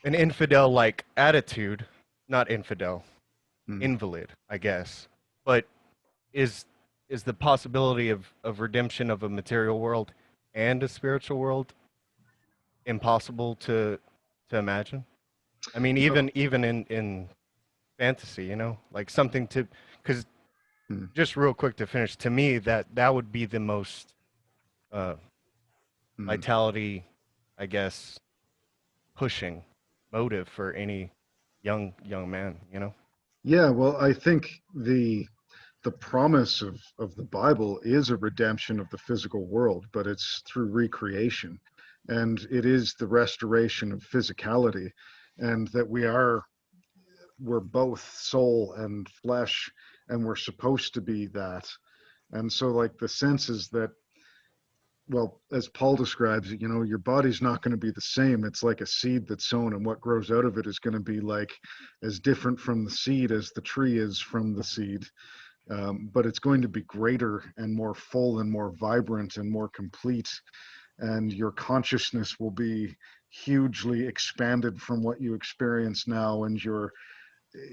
infidel like attitude, not infidel, invalid, I guess. But is the possibility of redemption of a material world and a spiritual world impossible to imagine? I mean, even in fantasy, you know, like something to, because just real quick to finish, to me that would be the most vitality, I guess, pushing motive for any young man, you know. Yeah, well, I think the promise of the Bible is a redemption of the physical world, but it's through recreation. And it is the restoration of physicality, and that we're both soul and flesh, and we're supposed to be that. And so, like, the sense is that, well, as Paul describes it, you know, your body's not going to be the same. It's like a seed that's sown, and what grows out of it is going to be like as different from the seed as the tree is from the seed. But it's going to be greater and more full and more vibrant and more complete. And your consciousness will be hugely expanded from what you experience now, and your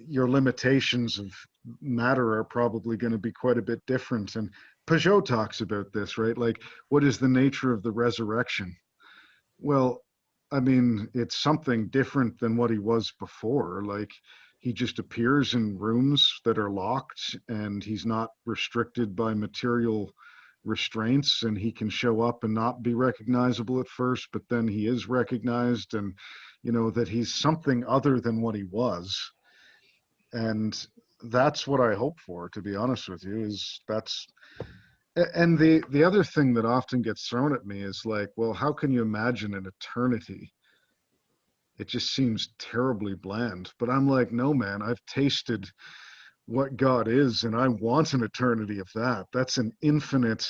your limitations of matter are probably going to be quite a bit different. And Peugeot talks about this, right? Like, what is the nature of the resurrection? Well, I mean, it's something different than what he was before. Like, he just appears in rooms that are locked and he's not restricted by material restraints, and he can show up and not be recognizable at first, but then he is recognized, and that he's something other than what he was. And that's what I hope for, to be honest with you. And the other thing that often gets thrown at me is like, well, how can you imagine an eternity? It just seems terribly bland. But I'm like, no, man, I've tasted what God is, and I want an eternity of that. That's an infinite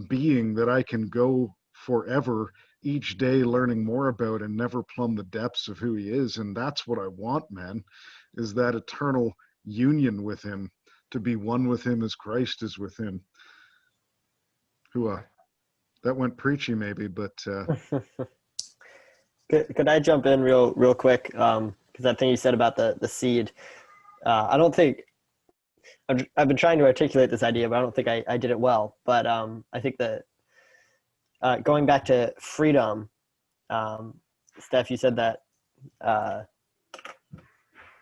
being that I can go forever, each day learning more about, and never plumb the depths of who he is. And that's what I want, man, is that eternal union with him, to be one with him as Christ is with him. That went preachy maybe, but Could I jump in real quick? Because that thing you said about the seed, I don't think I've been trying to articulate this idea, but I don't think I did it well. But I think that going back to freedom, Steph, you said that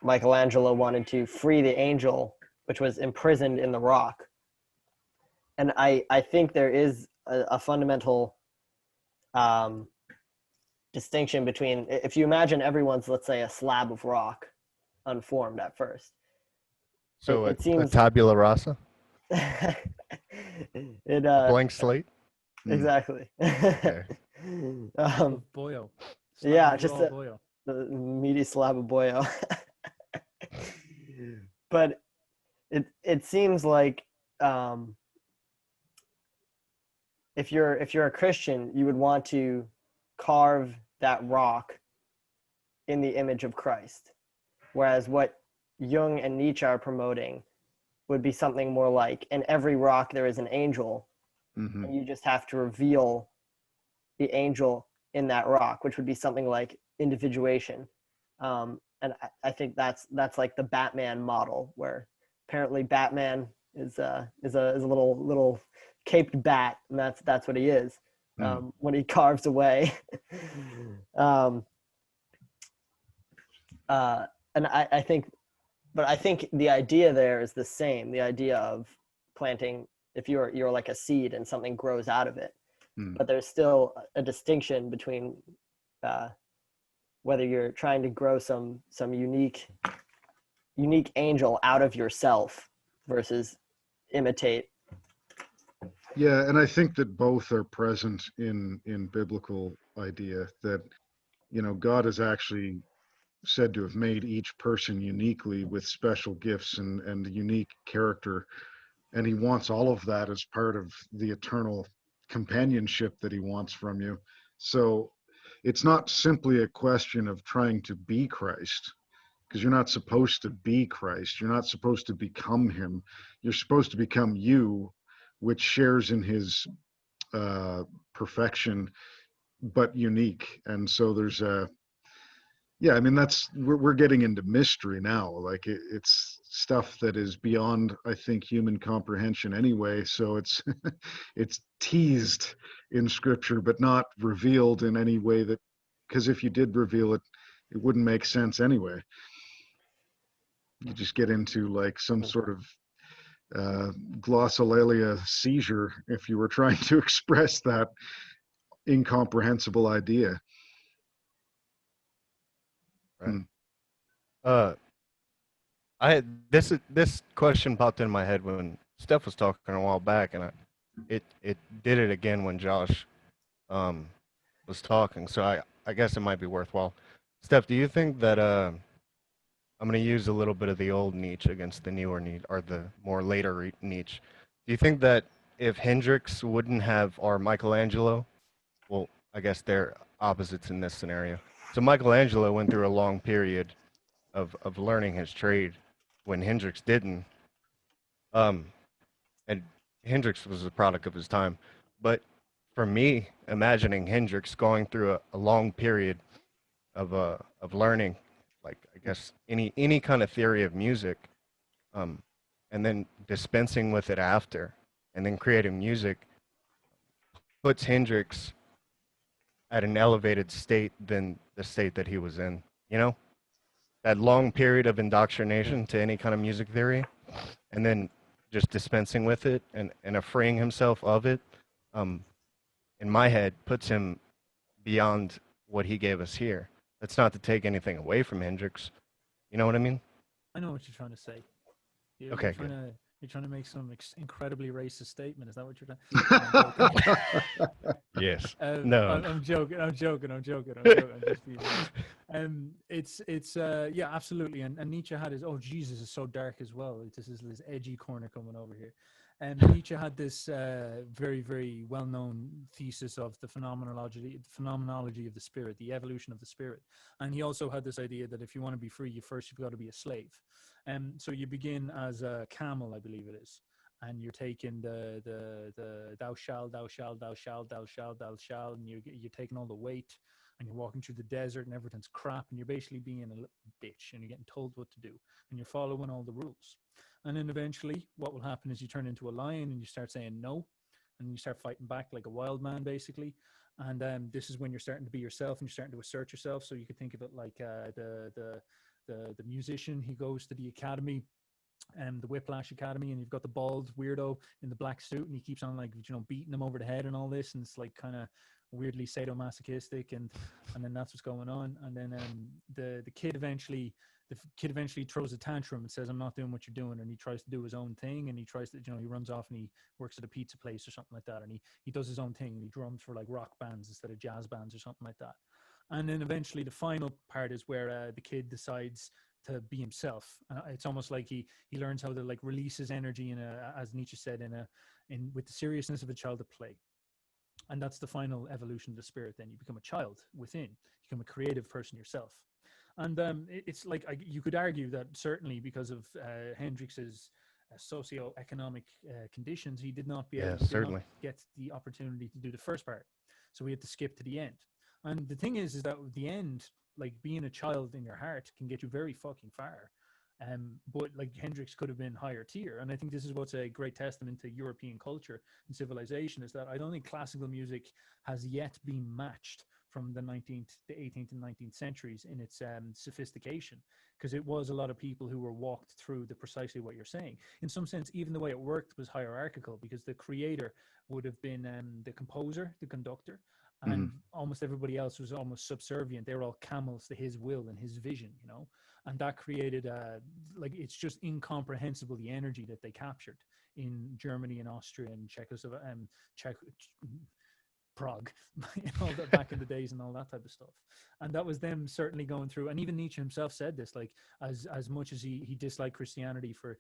Michelangelo wanted to free the angel, which was imprisoned in the rock. And I think there is a fundamental distinction between, if you imagine everyone's, let's say, a slab of rock, unformed at first. So it seems a tabula rasa, it blank slate. Exactly. Okay. Boyo. Yeah, just a boyo. The meaty slab of boyo. But it seems like if you're a Christian, you would want to carve that rock in the image of Christ, whereas what Jung and Nietzsche are promoting would be something more like, in every rock there is an angel, and you just have to reveal the angel in that rock, which would be something like individuation. And I think that's like the Batman model, where apparently Batman is a little caped bat, and that's what he is when he carves away. And I think the idea there is the same. The idea of planting, if you're like a seed and something grows out of it, but there's still a distinction between whether you're trying to grow some unique angel out of yourself versus imitate. Yeah, and I think that both are present in biblical idea, that God is actually said to have made each person uniquely with special gifts and unique character, and he wants all of that as part of the eternal companionship that he wants from you. So it's not simply a question of trying to be Christ, because you're not supposed to be Christ. You're not supposed to become him. You're supposed to become you, which shares in his perfection, but unique. And so there's I mean, we're getting into mystery now. Like it's stuff that is beyond, I think, human comprehension anyway. So it's it's teased in scripture, but not revealed in any way that, because if you did reveal it, it wouldn't make sense anyway. You just get into like some sort of glossolalia seizure if you were trying to express that incomprehensible idea. Right. This question popped in my head when Steph was talking a while back, and it did it again when Josh was talking. So I guess it might be worthwhile. Steph, do you think that I'm going to use a little bit of the old Nietzsche against the newer Nietzsche, or the more later Nietzsche? Do you think that if Hendrix wouldn't have, or Michelangelo, well, I guess they're opposites in this scenario. So Michelangelo went through a long period of learning his trade when Hendrix didn't. And Hendrix was a product of his time. But for me, imagining Hendrix going through a long period of learning, like I guess any kind of theory of music, um, and then dispensing with it after, and then creating music puts Hendrix at an elevated state than the state that he was in. You know, that long period of indoctrination to any kind of music theory, and then just dispensing with it and freeing himself of it, um, in my head, puts him beyond what he gave us here. That's not to take anything away from Hendrix. You know what I mean? I know what you're trying to say. Okay, trying good. to you're trying to make some incredibly racist statement. Is that what you're trying? Yes. I'm No. I'm joking. I'm joking. I'm joking. I'm just being it's yeah, absolutely. And Nietzsche had his, oh Jesus, is so dark as well. This is this edgy corner coming over here. And Nietzsche had this very, very well-known thesis of the phenomenology of the spirit, the evolution of the spirit. And he also had this idea that if you want to be free, you've got to be a slave. So you begin as a camel, I believe it is, and you're taking the thou shalt, thou shalt, thou shalt, thou shalt, thou shalt, and you're taking all the weight, and you're walking through the desert, and everything's crap, and you're basically being a little bitch, and you're getting told what to do, and you're following all the rules. And then eventually, what will happen is you turn into a lion, and you start saying no, and you start fighting back like a wild man, basically. And this is when you're starting to be yourself, and you're starting to assert yourself. So you could think of it like the musician. He goes to the academy, the Whiplash Academy, and you've got the bald weirdo in the black suit, and he keeps on like beating him over the head and all this, and it's like kind of weirdly sadomasochistic, and then that's what's going on. And then the kid eventually throws a tantrum and says, I'm not doing what you're doing, and he tries to do his own thing, and he tries to he runs off and he works at a pizza place or something like that, and he does his own thing, and he drums for like rock bands instead of jazz bands or something like that. And then eventually the final part is where the kid decides to be himself. It's almost like he learns how to like release his energy as Nietzsche said, in with the seriousness of a child at play. And that's the final evolution of the spirit. Then you become a child within, you become a creative person yourself. And it's like you could argue that certainly because of Hendrix's socio-economic conditions, he did not Certainly. get the opportunity to do the first part, so we had to skip to the end. And the thing is that the end, like being a child in your heart, can get you very fucking far. But like Hendrix could have been higher tier, and I think this is what's a great testament to European culture and civilization, is that I don't think classical music has yet been matched from the 18th and 19th centuries in its sophistication, because it was a lot of people who were walked through precisely what you're saying. In some sense, even the way it worked was hierarchical, because the creator would have been the composer, the conductor, and almost everybody else was almost subservient. They were all camels to his will and his vision, and that created like, it's just incomprehensible the energy that they captured in Germany and Austria and Czechoslovakia and Prague, all that back in the days and all that type of stuff. And that was them certainly going through. And even Nietzsche himself said this, like, as much as he disliked Christianity for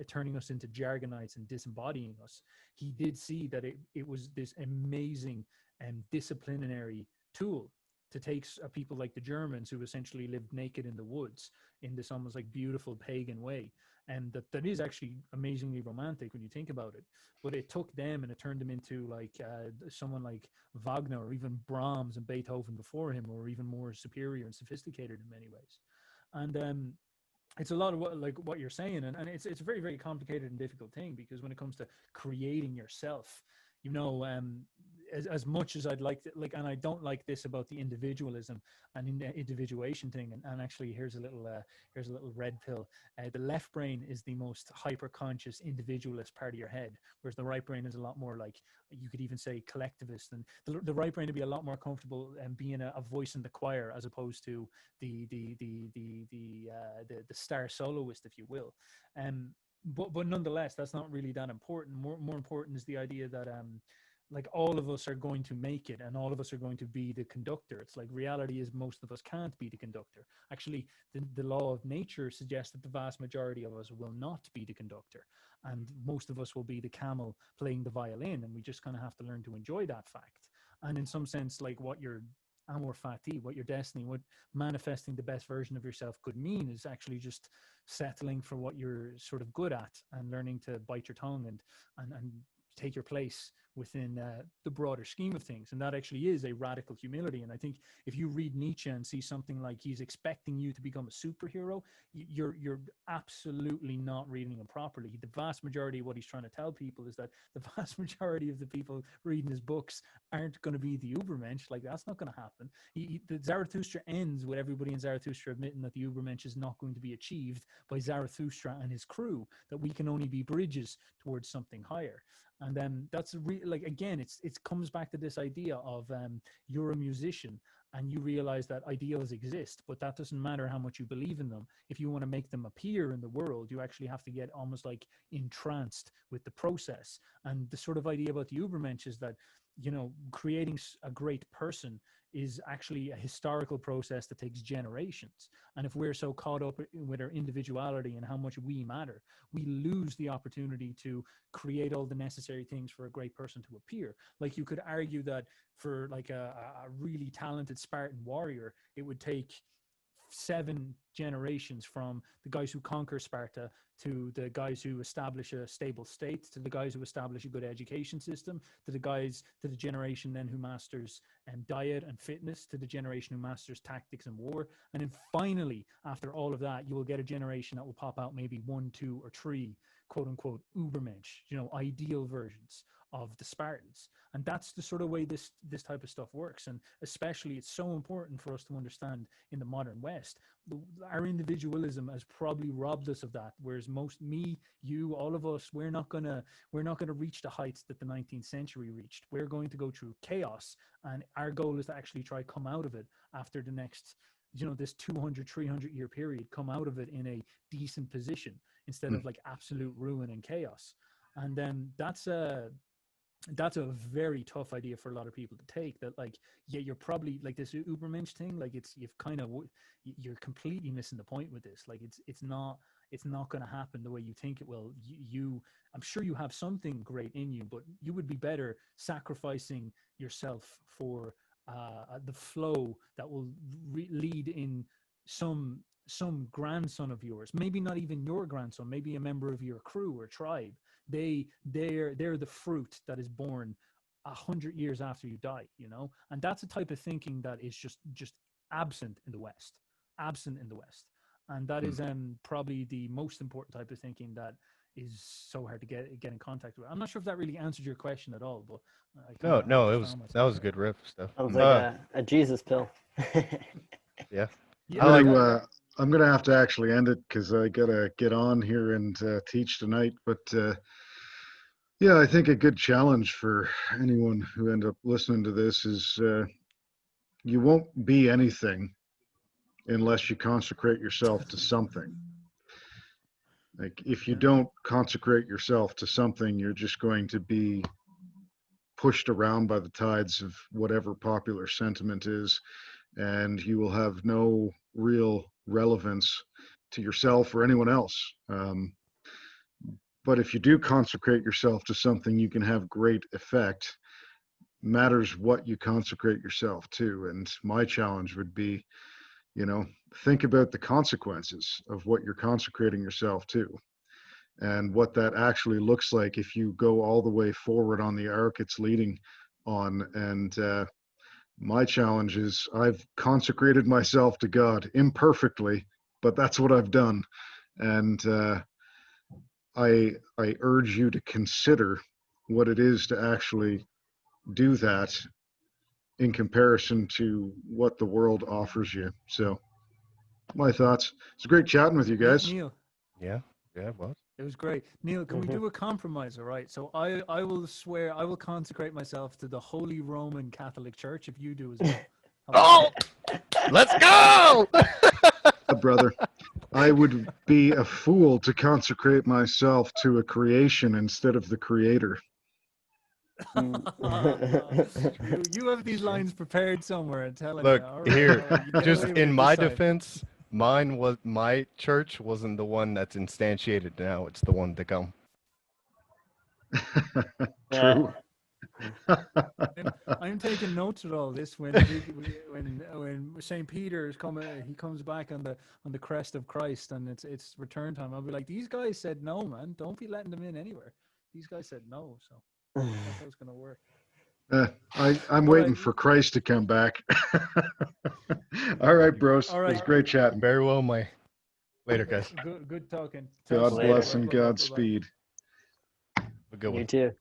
turning us into jargonites and disembodying us, he did see that it was this amazing and disciplinary tool to take people like the Germans, who essentially lived naked in the woods in this almost like beautiful pagan way. And that is actually amazingly romantic when you think about it. But it took them and it turned them into like someone like Wagner or even Brahms and Beethoven before him, or even more superior and sophisticated in many ways. And it's a lot of what you're saying, and it's a very, very complicated and difficult thing, because when it comes to creating yourself, as much as I'd like to, like, and I don't like this about the individualism and individuation thing. And actually, here's a little red pill. The left brain is the most hyper conscious individualist part of your head, whereas the right brain is a lot more like, you could even say, collectivist. And the right brain would be a lot more comfortable being a voice in the choir, as opposed to the star soloist, if you will. But nonetheless, that's not really that important. More important is the idea that like, all of us are going to make it, and all of us are going to be the conductor. It's like, reality is most of us can't be the conductor. Actually, the law of nature suggests that the vast majority of us will not be the conductor, and most of us will be the camel playing the violin, and we just kind of have to learn to enjoy that fact. And in some sense, like, what your amor fati, what your destiny, what manifesting the best version of yourself could mean, is actually just settling for what you're sort of good at, and learning to bite your tongue and take your place within the broader scheme of things. And that actually is a radical humility. And I think if you read Nietzsche and see something like he's expecting you to become a superhero, you're absolutely not reading him properly. The vast majority of what he's trying to tell people is that the vast majority of the people reading his books aren't going to be the Ubermensch. Like, that's not going to happen. The Zarathustra ends with everybody in Zarathustra admitting that the Ubermensch is not going to be achieved by Zarathustra and his crew, that we can only be bridges towards something higher. And then that's like, again, it comes back to this idea of you're a musician and you realize that ideals exist, but that doesn't matter how much you believe in them. If you want to make them appear in the world, you actually have to get almost like entranced with the process. And the sort of idea about the Ubermensch is that, you know, creating a great person is actually a historical process that takes generations. And if we're so caught up with our individuality and how much we matter, we lose the opportunity to create all the necessary things for a great person to appear. Like, you could argue that for like a really talented Spartan warrior, it would take 7 generations from the guys who conquer Sparta to the guys who establish a stable state, to the guys who establish a good education system, to the generation then who masters diet and fitness, to the generation who masters tactics and war. And then finally, after all of that, you will get a generation that will pop out maybe 1, 2, or 3 quote unquote Ubermensch, you know, ideal versions of the Spartans. And that's the sort of way this type of stuff works. And especially, it's so important for us to understand in the modern West, our individualism has probably robbed us of that. Whereas you, all of us, we're not gonna reach the heights that the 19th century reached. We're going to go through chaos, and our goal is to actually try come out of it after the next, you know, this 200, 300 year period, come out of it in a decent position instead of like absolute ruin and chaos. And then that's a very tough idea for a lot of people to take, that like, yeah, you're probably like this Ubermensch thing, like you're completely missing the point with this. Like, it's not going to happen the way you think it will. I'm sure you have something great in you, but you would be better sacrificing yourself for the flow that will lead in some grandson of yours, maybe not even your grandson, maybe a member of your crew or tribe. They're the fruit that is born 100 years after you die, you know. And that's a type of thinking that is just absent in the West, and that is probably the most important type of thinking that is so hard to get in contact with. I'm not sure if that really answered your question at all, but No, that was a good riff stuff. Sounds like a Jesus pill. Yeah. Yeah, I'm gonna have to actually end it because I gotta get on here and teach tonight. But yeah, I think a good challenge for anyone who end up listening to this is you won't be anything unless you consecrate yourself to something. Like, if you don't consecrate yourself to something, you're just going to be pushed around by the tides of whatever popular sentiment is, and you will have no real relevance to yourself or anyone else. But if you do consecrate yourself to something, you can have great effect. Matters what you consecrate yourself to. And my challenge would be, you know, think about the consequences of what you're consecrating yourself to, and what that actually looks like if you go all the way forward on the arc it's leading on. And my challenge is, I've consecrated myself to God imperfectly, but that's what I've done. And I urge you to consider what it is to actually do that in comparison to what the world offers you. So my thoughts. It's great chatting with you guys. Neil, Yeah, it was. it was great. Neil, can we do a compromise? All right. So I will swear I will consecrate myself to the Holy Roman Catholic Church if you do as well. Oh, let's go! Brother, I would be a fool to consecrate myself to a creation instead of the creator. You have these lines prepared somewhere and telling Look, me. All right, here, all right, you get just away with in it my this time. defense, my church wasn't the one that's instantiated now. It's the one to come. True. I'm taking notes of all this when Saint Peter is coming. He comes back on the crest of Christ, and it's return time. I'll be like, these guys said no, man. Don't be letting them in anywhere. These guys said no. So That was gonna work. I'm waiting for Christ to come back. All right, bros. All It was right. great chatting. Very well, my. Later, guys. Good talking. God Later. bless and Bye-bye. Godspeed. Have a good one. You too.